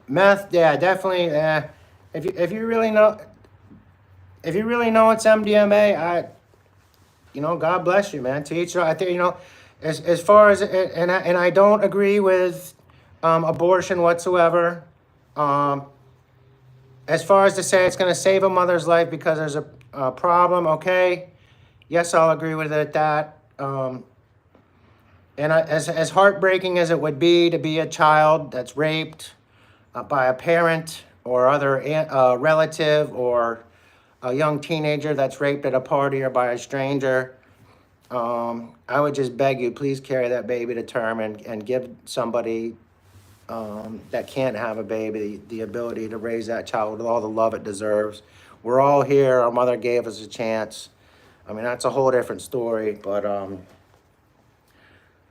meth, yeah, definitely. If you really know it's MDMA, God bless you, man. To each, I think, as far as and I don't agree with abortion whatsoever. As far as to say it's going to save a mother's life because there's a problem, okay. Yes, I'll agree with it at that. And as heartbreaking as it would be to be a child that's raped by a parent or other relative, or a young teenager that's raped at a party or by a stranger, I would just beg you, please carry that baby to term and give somebody that can't have a baby the ability to raise that child with all the love it deserves. We're all here. Our mother gave us a chance. I mean, that's a whole different story, but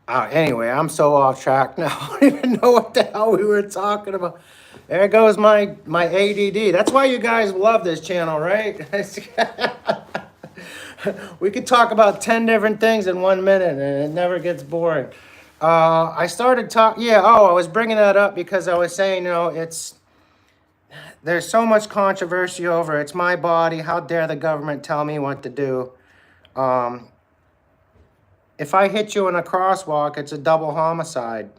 anyway, I'm so off track now. I don't even know what the hell we were talking about. There goes my ADD. That's why you guys love this channel, right? We could talk about 10 different things in 1 minute and it never gets boring. I started talking, I was bringing that up because I was saying, there's so much controversy over it's my body. How dare the government tell me what to do? If I hit you in a crosswalk, it's a double homicide.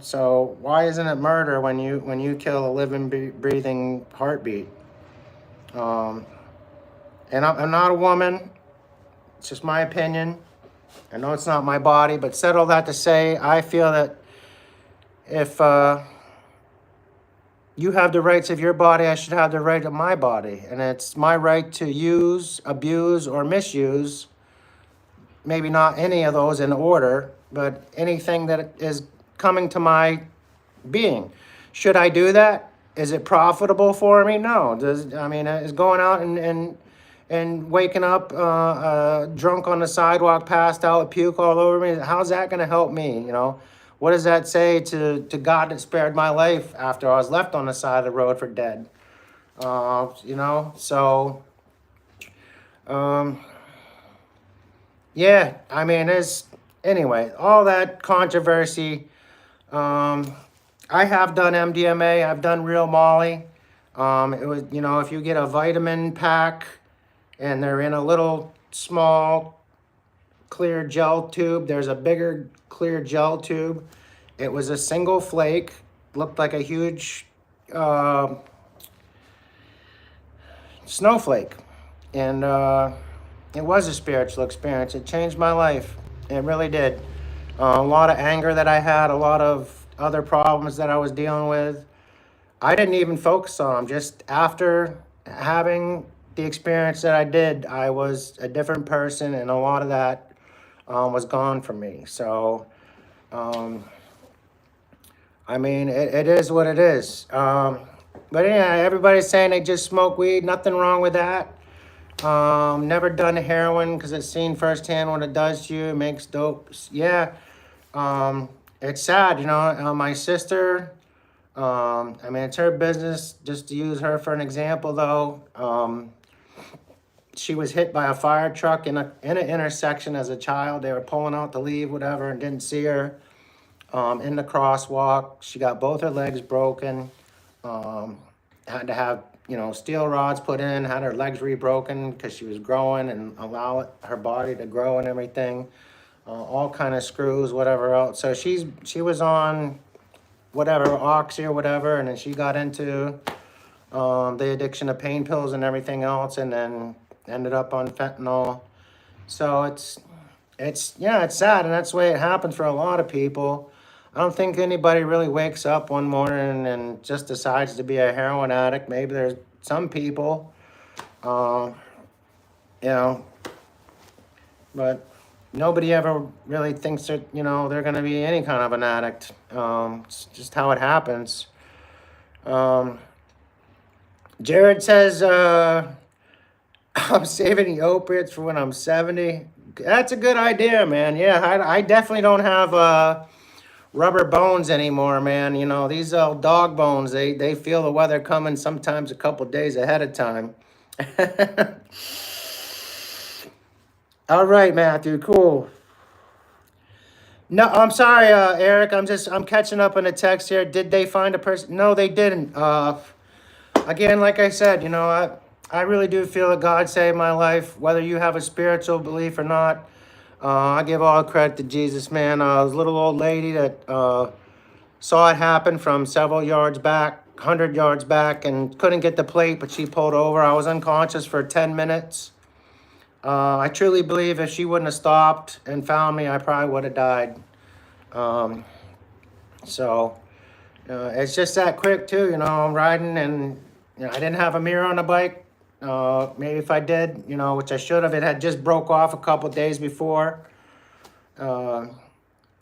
So why isn't it murder when you kill a living, breathing heartbeat? And I'm not a woman. It's just my opinion. I know it's not my body, but said all that to say, I feel that if you have the rights of your body, I should have the right of my body. And it's my right to use, abuse, or misuse, maybe not any of those in order, but anything that is coming to my being. Should I do that? Is it profitable for me? No. Is going out and waking up drunk on the sidewalk, passed out, puke all over me, how's that going to help me? What does that say to God that spared my life after I was left on the side of the road for dead? Anyway, all that controversy. I have done MDMA, I've done real Molly. It was, if you get a vitamin pack and they're in a little small clear gel tube, there's a bigger clear gel tube. It was a single flake, looked like a huge snowflake. And it was a spiritual experience. It changed my life. It really did. A lot of anger that I had, a lot of other problems that I was dealing with, I didn't even focus on them. Just after having the experience that I did, I was a different person, and a lot of that was gone from me. So, it is what it is. But yeah, everybody's saying they just smoke weed. Nothing wrong with that. Never done heroin because it's seen firsthand what it does to you. It makes dope. Yeah. It's sad, my sister, it's her business. Just to use her for an example, though, she was hit by a fire truck in an intersection as a child. They were pulling out to leave, whatever, and didn't see her in the crosswalk. She got both her legs broken, had to have, steel rods put in, had her legs rebroken because she was growing and allow her body to grow and everything. All kind of screws, whatever else. So she was on whatever, Oxy or whatever, and then she got into the addiction of pain pills and everything else, and then ended up on fentanyl. So it's sad, and that's the way it happens for a lot of people. I don't think anybody really wakes up one morning and just decides to be a heroin addict. Maybe there's some people, but nobody ever really thinks that, they're going to be any kind of an addict. It's just how it happens. Jared says, I'm saving the opiates for when I'm 70. That's a good idea, man. Yeah, I definitely don't have rubber bones anymore, man. These old dog bones, they feel the weather coming sometimes a couple days ahead of time. All right, Matthew, cool. No, I'm sorry, Eric. I'm catching up on a text here. Did they find a person? No, they didn't. Again, like I said, I really do feel that God saved my life, whether you have a spiritual belief or not. I give all credit to Jesus, man. This little old lady that saw it happen from several yards back, 100 yards back and couldn't get the plate, but she pulled over. I was unconscious for 10 minutes. I truly believe if she wouldn't have stopped and found me, I probably would have died. So it's just that quick too, I'm riding and I didn't have a mirror on the bike. Maybe if I did, which I should have, it had just broke off a couple days before.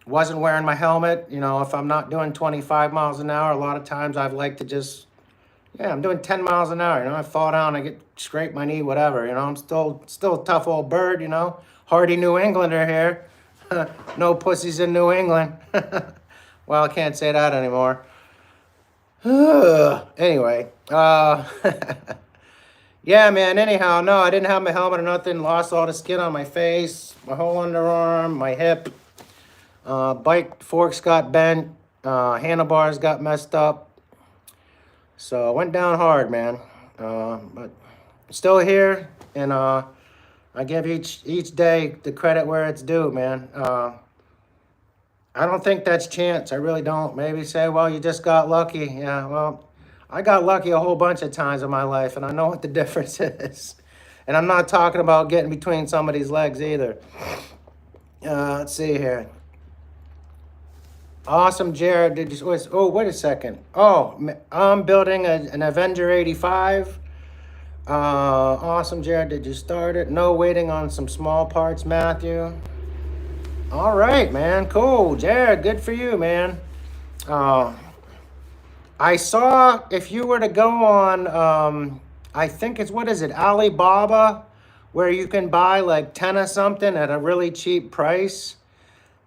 Wasn't wearing my helmet. If I'm not doing 25 miles an hour, a lot of times I've like to just, I'm doing 10 miles an hour. I fall down, I scrape my knee, whatever. I'm still a tough old bird, hardy New Englander here. No pussies in New England. Well, I can't say that anymore. Anyway, yeah, man, anyhow, no, I didn't have my helmet or nothing. Lost all the skin on my face, my whole underarm, my hip. Bike forks got bent. Handlebars got messed up. So I went down hard, man. But still here, and I give each day the credit where it's due, man. I don't think that's chance. I really don't. Maybe say, well, you just got lucky. Yeah, well, I got lucky a whole bunch of times in my life, and I know what the difference is. And I'm not talking about getting between somebody's legs either. Let's see here. Awesome, Jared. Wait a second. Oh, I'm building an Avenger 85. Awesome, Jared. Did you start it? No, waiting on some small parts, Matthew. All right, man. Cool. Jared, good for you, man. I saw if you were to go on, I think it's, what is it, Alibaba, where you can buy like 10 of something at a really cheap price.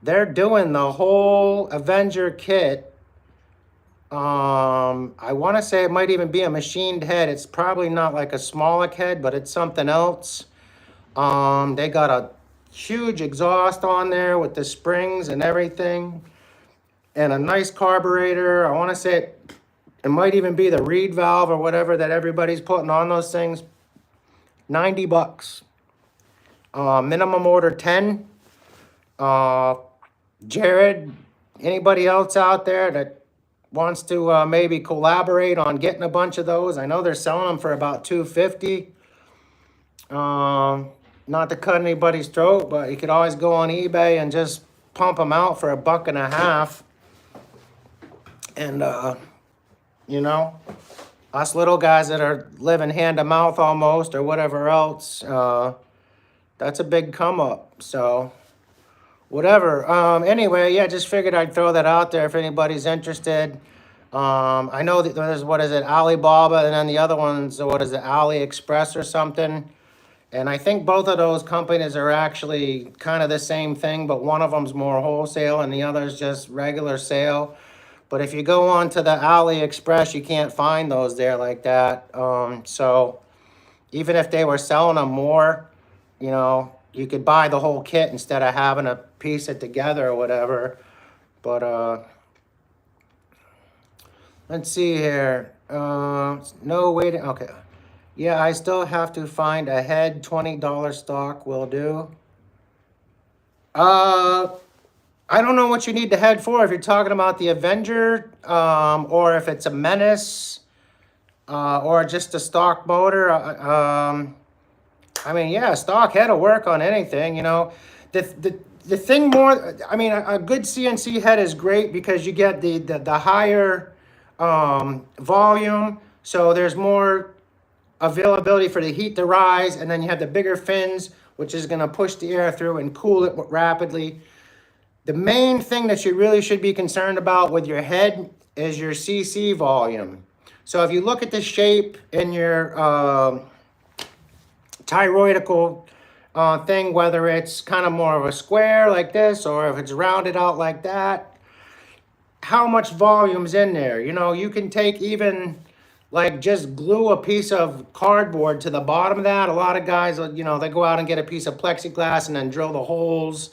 They're doing the whole Avenger kit. I want to say it might even be a machined head. It's probably not like a Smolik head, but it's something else. They got a huge exhaust on there with the springs and everything, and a nice carburetor. I want to say it might even be the reed valve or whatever that everybody's putting on those things. $90. Minimum order 10. Jared, anybody else out there that wants to maybe collaborate on getting a bunch of those? I know they're selling them for about $250. Not to cut anybody's throat, but you could always go on eBay and just pump them out for $1.50. And us little guys that are living hand to mouth almost or whatever else, that's a big come up. So whatever. Anyway, yeah, just figured I'd throw that out there if anybody's interested. I know that there's, what is it, Alibaba, and then the other one's, what is it, AliExpress or something. And I think both of those companies are actually kind of the same thing, but one of them's more wholesale and the other's just regular sale. But if you go on to the AliExpress, you can't find those there like that. So even if they were selling them more, you could buy the whole kit instead of having to piece it together or whatever. But let's see here. No waiting. Okay. Yeah, I still have to find a head. $20 stock will do. I don't know what you need the head for. If you're talking about the Avenger, or if it's a Menace, or just a stock motor. I mean, yeah, stock head will work on anything, The thing more, I mean, a good CNC head is great because you get the higher volume, so there's more availability for the heat to rise, and then you have the bigger fins, which is going to push the air through and cool it rapidly. The main thing that you really should be concerned about with your head is your CC volume. So if you look at the shape in your toroidal thing, whether it's kind of more of a square like this or if it's rounded out like that, how much volume's in there? You can take even like just glue a piece of cardboard to the bottom of that. A lot of guys, they go out and get a piece of plexiglass and then drill the holes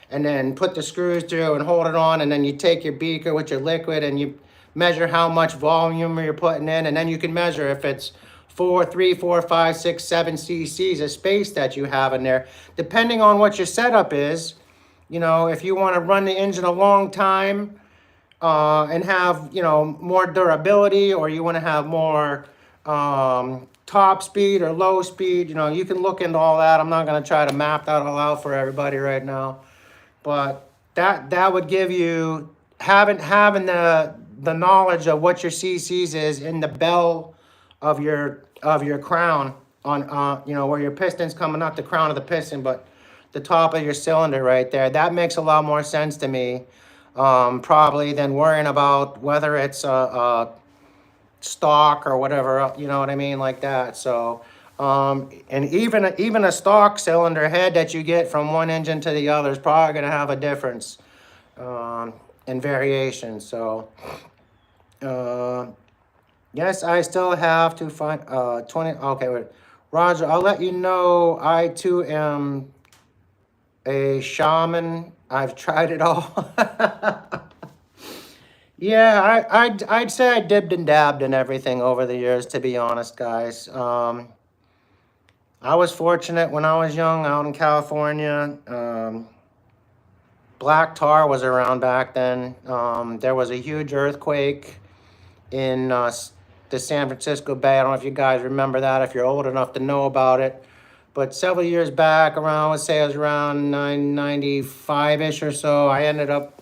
and then put the screws through and hold it on, and then you take your beaker with your liquid and you measure how much volume you're putting in, and then you can measure if it's 3, 4, 5, 6, 7 cc's of space that you have in there, depending on what your setup is. If you want to run the engine a long time, and have, more durability, or you want to have more top speed or low speed, you can look into all that. I'm not going to try to map that all out for everybody right now, but that would give you having the knowledge of what your CCs is in the bell of your crown on where your piston's coming up, the crown of the piston, but the top of your cylinder right there. That makes a lot more sense to me, probably, than worrying about whether it's a stock or whatever, you know what I mean, like that. So, and even a stock cylinder head that you get from one engine to the other is probably going to have a difference in variation. So, yes, I still have to find 20. Okay, wait. Roger, I'll let you know. I too am a shaman. I've tried it all. Yeah, I'd say I dipped and dabbed in everything over the years, to be honest, guys. I was fortunate when I was young out in California. Black tar was around back then. There was a huge earthquake in the San Francisco Bay. I don't know if you guys remember that, if you're old enough to know about it. But several years back, around, let's say it was around 995-ish or so, I ended up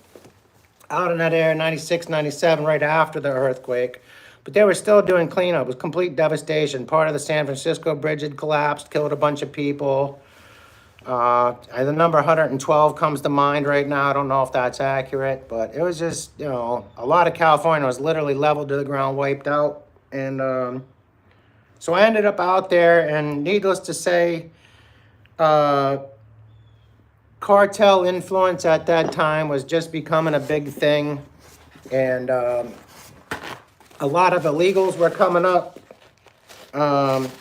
out in that area, 96, 97, right after the earthquake. But they were still doing cleanup. It was complete devastation. Part of the San Francisco bridge had collapsed, killed a bunch of people. The number 112 comes to mind right now. I don't know if that's accurate, but it was just, a lot of California was literally leveled to the ground, wiped out. And so I ended up out there, and needless to say, cartel influence at that time was just becoming a big thing. And a lot of illegals were coming up. And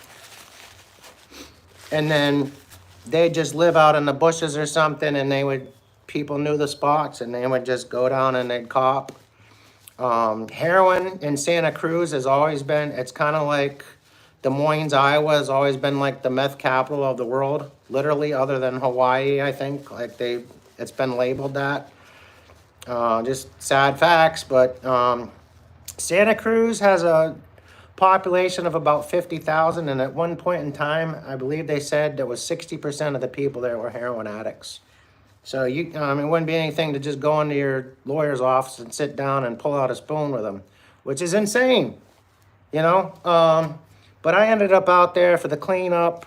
then they'd just live out in the bushes or something, and people knew the spots, and they would just go down and they'd cop. Heroin in Santa Cruz has always been, it's kind of like Des Moines, Iowa has always been like the meth capital of the world, literally, other than Hawaii, I think. It's been labeled that. Just sad facts, but Santa Cruz has a population of about 50,000, and at one point in time, I believe they said there was 60% of the people there were heroin addicts. So it wouldn't be anything to just go into your lawyer's office and sit down and pull out a spoon with them, which is insane, But I ended up out there for the cleanup,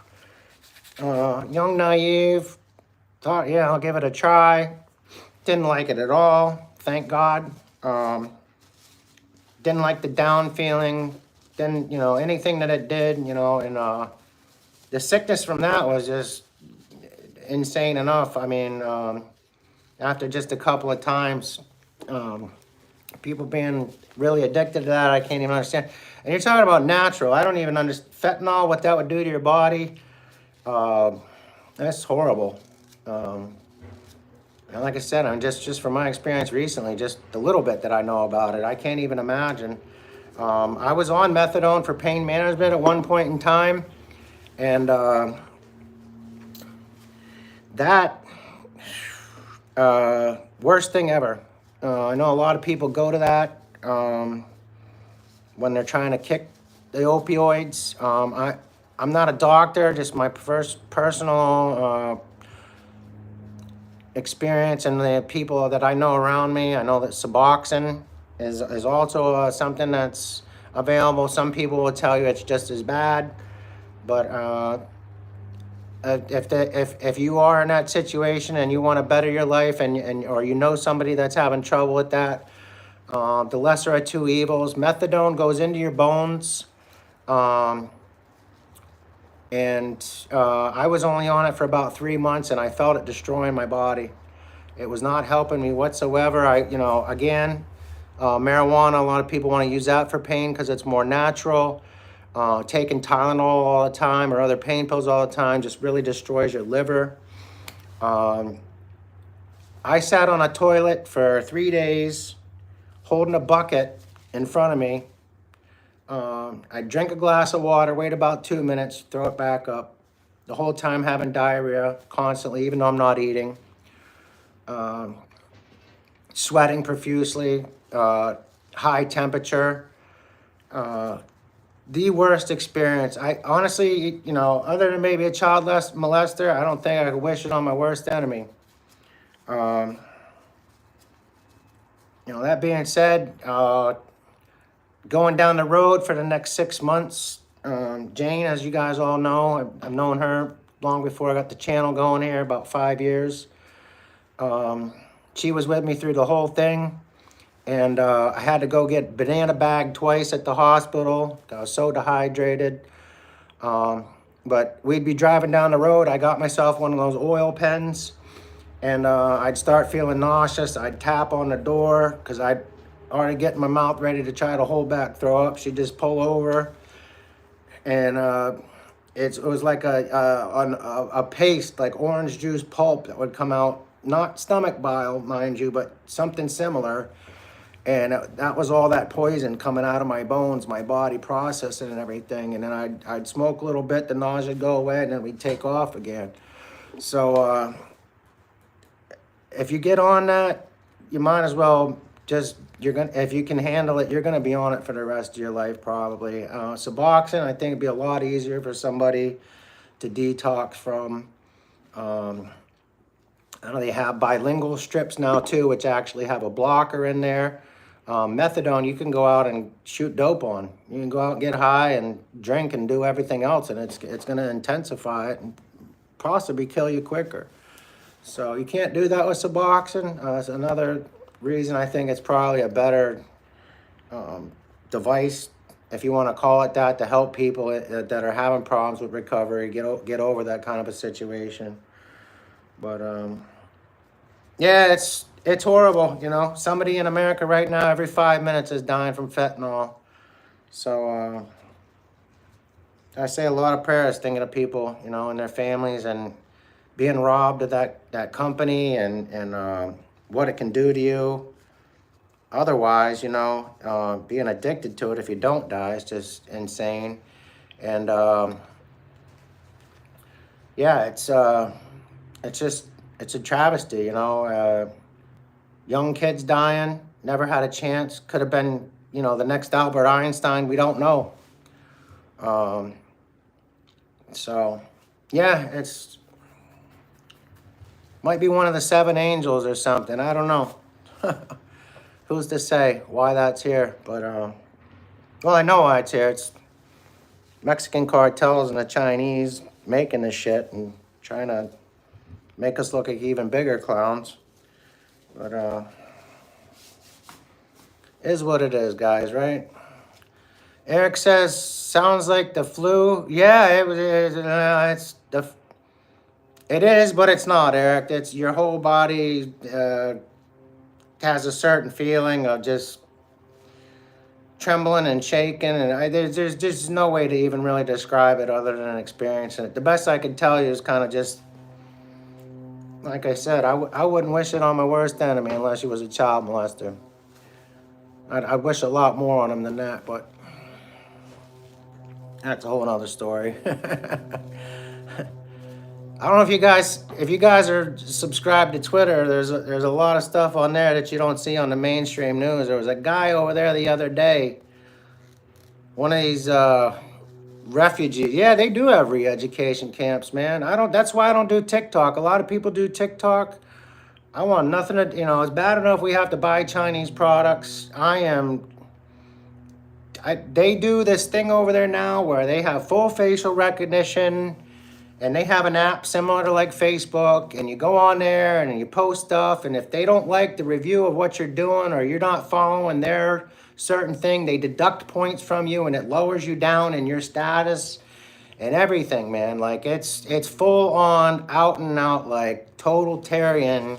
young, naive, thought, yeah, I'll give it a try. Didn't like it at all, thank God. Didn't like the down feeling, didn't, anything that it did, and the sickness from that was just insane enough. I mean, after just a couple of times, people being really addicted to that, I can't even understand. And you're talking about natural. I don't even understand fentanyl, what that would do to your body. That's horrible. And like I said, I'm just from my experience recently, just the little bit that I know about it, I can't even imagine. I was on methadone for pain management at one point in time, and that worst thing ever. I know a lot of people go to that when they're trying to kick the opioids. I'm not a doctor, just my first personal experience and the people that I know around me. I know that Suboxone is also something that's available. Some people will tell you it's just as bad, but if you are in that situation and you want to better your life, or somebody that's having trouble with that, the lesser of two evils. Methadone goes into your bones, and I was only on it for about 3 months, and I felt it destroying my body. It was not helping me whatsoever. Marijuana, a lot of people want to use that for pain because it's more natural. Taking Tylenol all the time or other pain pills all the time just really destroys your liver. I sat on a toilet for 3 days holding a bucket in front of me. I drink a glass of water, wait about 2 minutes, throw it back up. The whole time having diarrhea constantly, even though I'm not eating. Sweating profusely. high temperature. The worst experience. I honestly, other than maybe a child molester, I don't think I could wish it on my worst enemy. That being said, going down the road for the next 6 months, Jane, as you guys all know, I've known her long before I got the channel going here, about 5 years. She was with me through the whole thing. And I had to go get banana bagged twice at the hospital. I was so dehydrated. But we'd be driving down the road. I got myself one of those oil pens. And I'd start feeling nauseous. I'd tap on the door because I'd already get my mouth ready to try to hold back throw up. She'd just pull over. And it was like a paste, like orange juice pulp that would come out. Not stomach bile, mind you, but something similar. And that was all that poison coming out of my bones, my body processing and everything. And then I'd smoke a little bit, the nausea would go away, and then we'd take off again. So if you get on that, you might as well if you can handle it, you're gonna be on it for the rest of your life probably. Suboxone, I think it'd be a lot easier for somebody to detox from. I know they have bilingual strips now too, which actually have a blocker in there. Methadone, you can go out and shoot dope on. You can go out and get high and drink and do everything else, and it's going to intensify it and possibly kill you quicker. So you can't do that with Suboxone. It's another reason I think it's probably a better device, if you want to call it that, to help people that are having problems with recovery get over that kind of a situation. But yeah, it's horrible, Somebody in America right now, every 5 minutes is dying from fentanyl. So I say a lot of prayers thinking of people, and their families and being robbed of that company and what it can do to you. Otherwise, being addicted to it if you don't die is just insane. And yeah, it's a travesty, young kids dying, never had a chance, could have been, the next Albert Einstein, we don't know. So, yeah, might be one of the 7 angels or something, I don't know. Who's to say why that's here, but, well, I know why it's here. It's Mexican cartels and the Chinese making this shit and trying to make us look like even bigger clowns. But is what it is, guys, right? Eric says, sounds like the flu. Yeah, it is, but it's not, Eric. It's your whole body has a certain feeling of just trembling and shaking, and there's just no way to even really describe it other than experiencing it. The best I can tell you is kind of just, like I said, I wouldn't wish it on my worst enemy unless he was a child molester. I'd wish a lot more on him than that, but that's a whole other story. I don't know if you guys are subscribed to Twitter. There's a lot of stuff on there that you don't see on the mainstream news. There was a guy over there the other day, one of these refugees. Yeah, they do have re-education camps, man. That's why I don't do TikTok. A lot of people do TikTok. I want nothing to, it's bad enough we have to buy Chinese products. They do this thing over there now where they have full facial recognition, and they have an app similar to like Facebook, and you go on there and you post stuff, and if they don't like the review of what you're doing or you're not following their certain thing, they deduct points from you and it lowers you down in your status and everything, man. Like it's full on out and out like totalitarian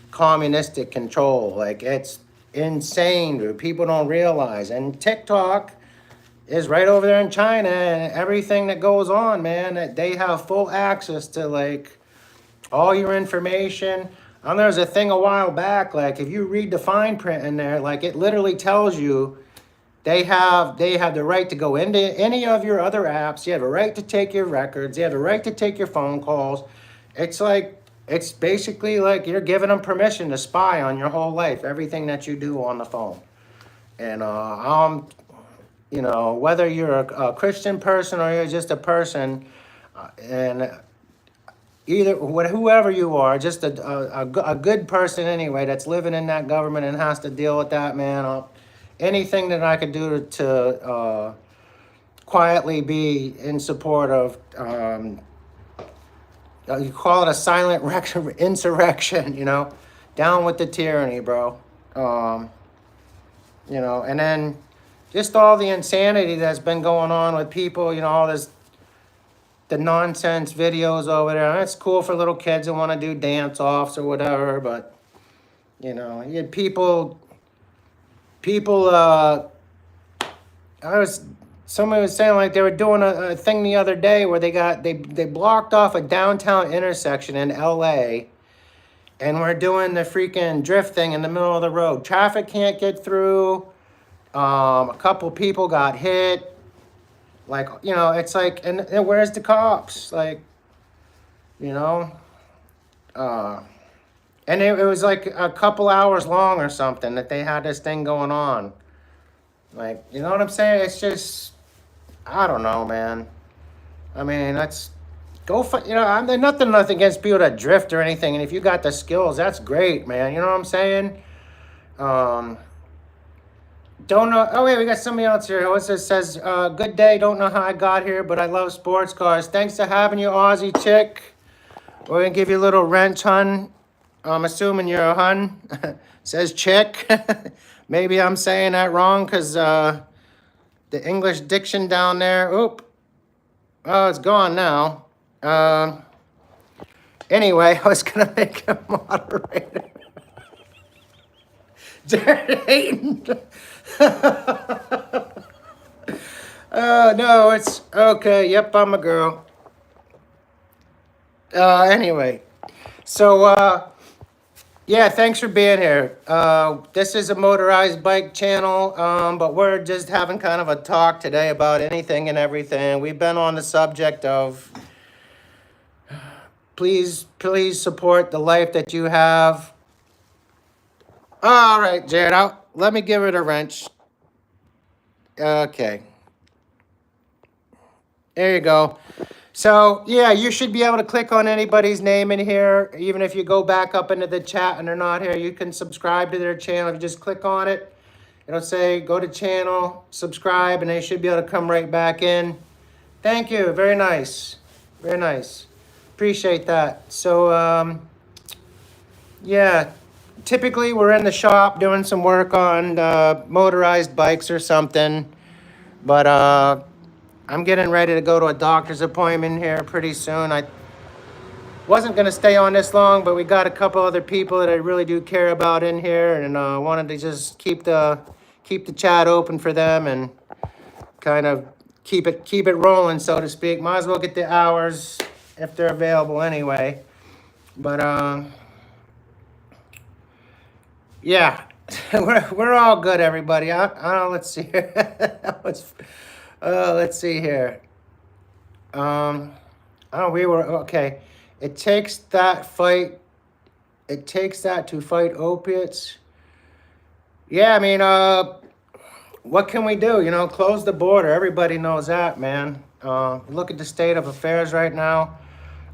communistic control. Like it's insane, dude. People don't realize. And TikTok is right over there in China, and everything that goes on, man, that they have full access to like all your information. And there's a thing a while back, like if you read the fine print in there, like it literally tells you they have the right to go into any of your other apps. You have a right to take your records. You have a right to take your phone calls. It's basically like you're giving them permission to spy on your whole life, everything that you do on the phone. And whether you're a Christian person or you're just a person, and whoever you are, just a good person anyway that's living in that government and has to deal with that, man. Anything that I could do to quietly be in support of, you call it a silent insurrection, down with the tyranny, bro. And then just all the insanity that's been going on with people, all the nonsense videos over there. It's cool for little kids that want to do dance offs or whatever, but you had people. Somebody was saying like they were doing a thing the other day where they blocked off a downtown intersection in L.A. and we're doing the freaking drift thing in the middle of the road. Traffic can't get through. A couple people got hit. Like, it's like, and where's the cops? Like, and it was like a couple hours long or something that they had this thing going on. Like, you know what I'm saying? It's just, I don't know, man. I mean, that's, go for, there's nothing against people that drift or anything. And if you got the skills, that's great, man. You know what I'm saying? Don't know. Oh, wait, we got somebody else here. What's this? Says, good day. Don't know how I got here, but I love sports cars. Thanks for having you, Aussie chick. We're going to give you a little wrench, hun. I'm assuming you're a hun. Says chick. Maybe I'm saying that wrong because the English diction down there. Oop. Oh, it's gone now. Anyway, I was going to make a moderator. Jared Hayden. No, it's okay. Yep, I'm a girl. Anyway, so yeah, thanks for being here. This is a motorized bike channel, but we're just having kind of a talk today about anything and everything. We've been on the subject of please support the life that you have. All right, Jared, let me give it a wrench. Okay. There you go. So, yeah, you should be able to click on anybody's name in here. Even if you go back up into the chat and they're not here, you can subscribe to their channel. If you just click on it, it'll say go to channel, subscribe, and they should be able to come right back in. Thank you. Very nice. Very nice. Appreciate that. So, yeah, typically we're in the shop doing some work on motorized bikes or something. But I'm getting ready to go to a doctor's appointment here pretty soon. I wasn't going to stay on this long, but we got a couple other people that I really do care about in here, and wanted to just keep the chat open for them and kind of keep it rolling, so to speak. Might as well get the hours if they're available anyway. But yeah, we're all good, everybody. Let's see here. Let's see here. We were okay. It takes that to fight opiates. Yeah, I mean, what can we do? Close the border. Everybody knows that, man. Look at the state of affairs right now.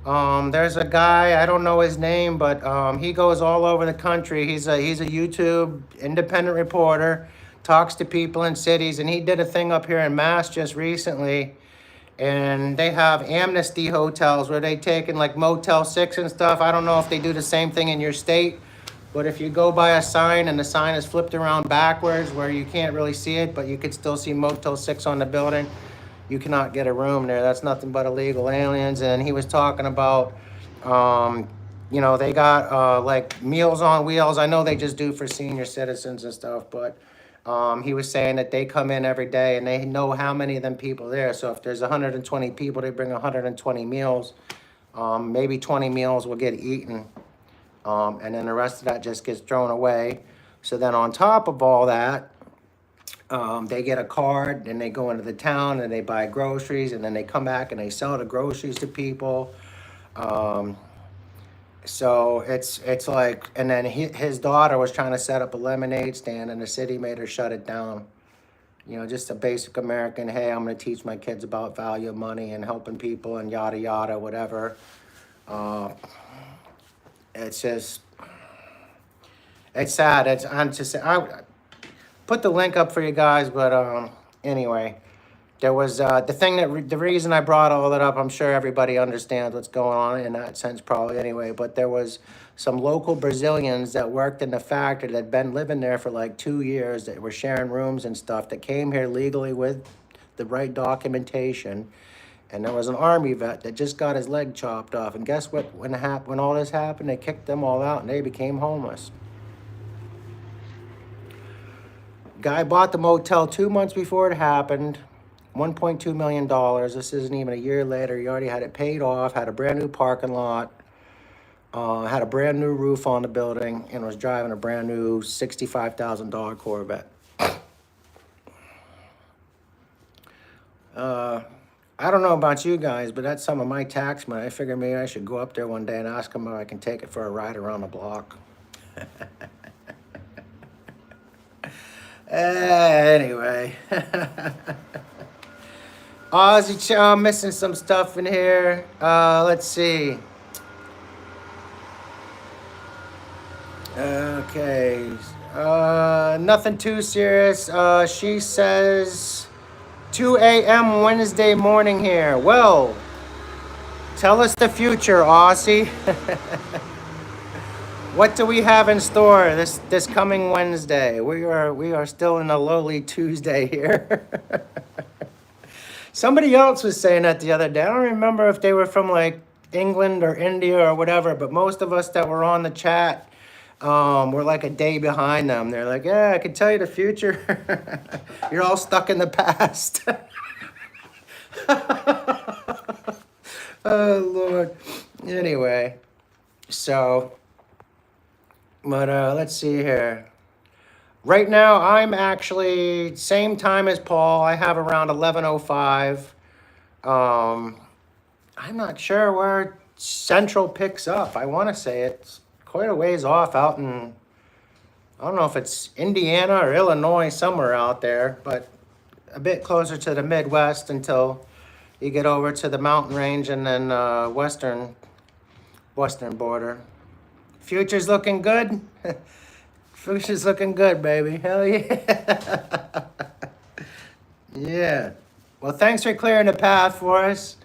There's a guy, I don't know his name, but he goes all over the country. He's a YouTube independent reporter, talks to people in cities, and he did a thing up here in Mass just recently. And they have amnesty hotels where they take in like Motel 6 and stuff. I don't know if they do the same thing in your state, but if you go by a sign and the sign is flipped around backwards where you can't really see it, but you could still see Motel 6 on the building, you cannot get a room there. That's nothing but illegal aliens. And he was talking about, they got like Meals on Wheels. I know they just do for senior citizens and stuff, but he was saying that they come in every day and they know how many of them people there. So if there's 120 people, they bring 120 meals. Maybe 20 meals will get eaten. And then the rest of that just gets thrown away. So then on top of all that, they get a card and they go into the town and they buy groceries and then they come back and they sell the groceries to people. So it's like, and then his daughter was trying to set up a lemonade stand, and the city made her shut it down. You know, just a basic American, hey, I'm going to teach my kids about value of money and helping people and yada yada, whatever. Uh, it's just, it's sad. I'm just, I put the link up for you guys, but anyway, there was the thing the reason I brought all that up. I'm sure everybody understands what's going on in that sense, probably anyway. But there was some local Brazilians that worked in the factory that had been living there for like 2 years, that were sharing rooms and stuff, that came here legally with the right documentation. And there was an army vet that just got his leg chopped off. And guess what? When all this happened, they kicked them all out and they became homeless. Guy bought the motel 2 months before it happened. $1.2 million. This isn't even a year later. He already had it paid off, had a brand new parking lot, had a brand new roof on the building, and was driving a brand new $65,000 Corvette. I don't know about you guys, but that's some of my tax money. I figure maybe I should go up there one day and ask him if I can take it for a ride around the block. Anyway. Aussie, missing some stuff in here. Let's see. Okay. Nothing too serious. She says 2 a.m. Wednesday morning here. Well, tell us the future, Aussie. What do we have in store this coming Wednesday? We are still in a lowly Tuesday here. Somebody else was saying that the other day. I don't remember if they were from like England or India or whatever, but most of us that were on the chat were like a day behind them. They're like, yeah, I can tell you the future. You're all stuck in the past. Oh, Lord. Anyway, so, but let's see here. Right now, I'm actually same time as Paul. I have around 11:05. I'm not sure where Central picks up. I want to say it's quite a ways off out in, I don't know if it's Indiana or Illinois, somewhere out there, but a bit closer to the Midwest until you get over to the mountain range and then western border. Future's looking good. Future's looking good, baby. Hell yeah. Yeah. Well, thanks for clearing the path for us.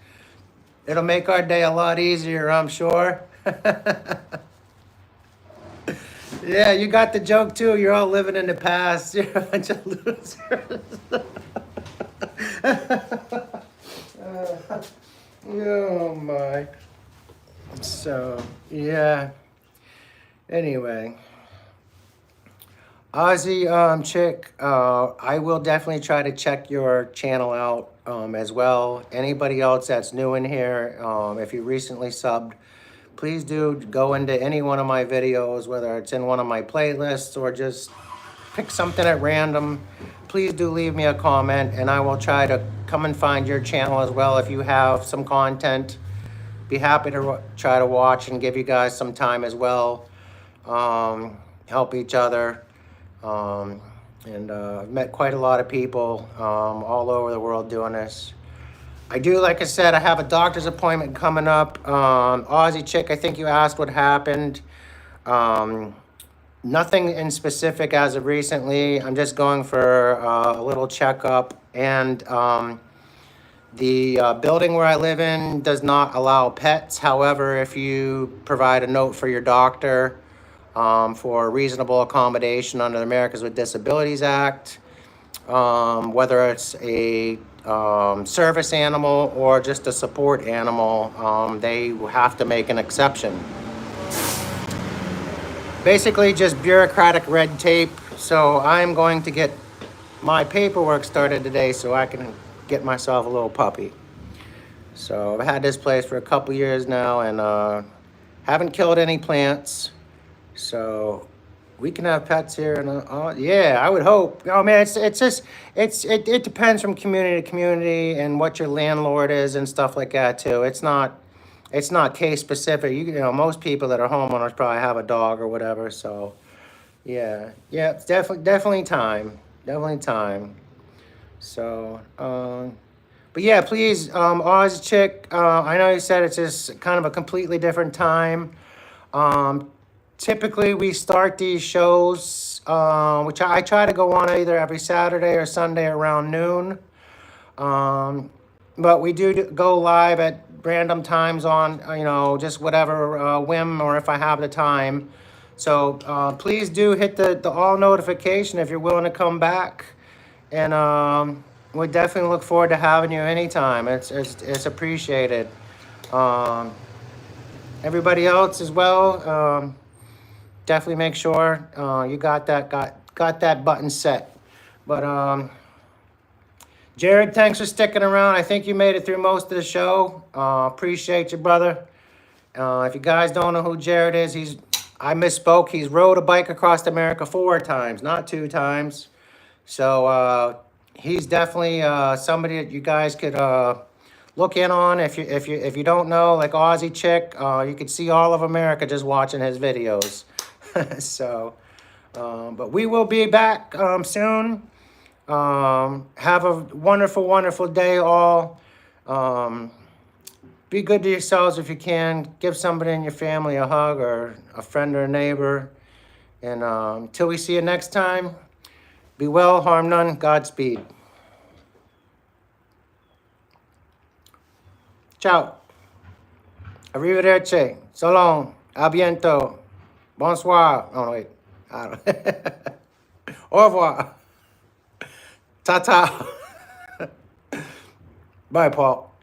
It'll make our day a lot easier, I'm sure. Yeah, you got the joke too. You're all living in the past. You're a bunch of losers. Oh my. So, yeah. Anyway. Ozzy, chick, I will definitely try to check your channel out as well. Anybody else that's new in here, if you recently subbed, please do go into any one of my videos, whether it's in one of my playlists or just pick something at random. Please do leave me a comment, and I will try to come and find your channel as well. If you have some content, be happy to try to watch and give you guys some time as well. Help each other. I've met quite a lot of people all over the world doing this. I do, like I said, I have a doctor's appointment coming up. Aussie chick, I think you asked what happened. Nothing in specific as of recently. I'm just going for a little checkup. And the building where I live in does not allow pets. However, if you provide a note for your doctor, for reasonable accommodation under the Americans with Disabilities Act, whether it's a service animal or just a support animal, they have to make an exception. Basically just bureaucratic red tape. So I'm going to get my paperwork started today so I can get myself a little puppy. So I've had this place for a couple years now and haven't killed any plants. So we can have pets here, and yeah, I would hope. Oh man, it depends from community to community and what your landlord is and stuff like that too. It's not it's not case specific. You know, most people that are homeowners probably have a dog or whatever. So, yeah, it's definitely time. Definitely time. So, but yeah, please, Oz Chick, I know you said it's just kind of a completely different time. Typically, we start these shows, which I try to go on either every Saturday or Sunday around noon. But we do go live at random times on, just whatever whim or if I have the time. So please do hit the all notification if you're willing to come back. And we definitely look forward to having you anytime. It's appreciated. Everybody else as well, definitely make sure you got that button set. But Jared, thanks for sticking around. I think you made it through most of the show. Appreciate you, brother. If you guys don't know who Jared is, I misspoke. He's rode a bike across America 4 times, not 2 times. So he's definitely somebody that you guys could look in on. If you don't know, like Aussie Chick, you could see all of America just watching his videos. So, but we will be back soon. Have a wonderful, wonderful day, all. Be good to yourselves if you can. Give somebody in your family a hug or a friend or a neighbor. And until we see you next time, be well, harm none, Godspeed. Ciao. Arrivederci. So long. A biento. Bonsoir. Oh, wait. I don't. Au revoir. Ta-ta. Bye, Paul.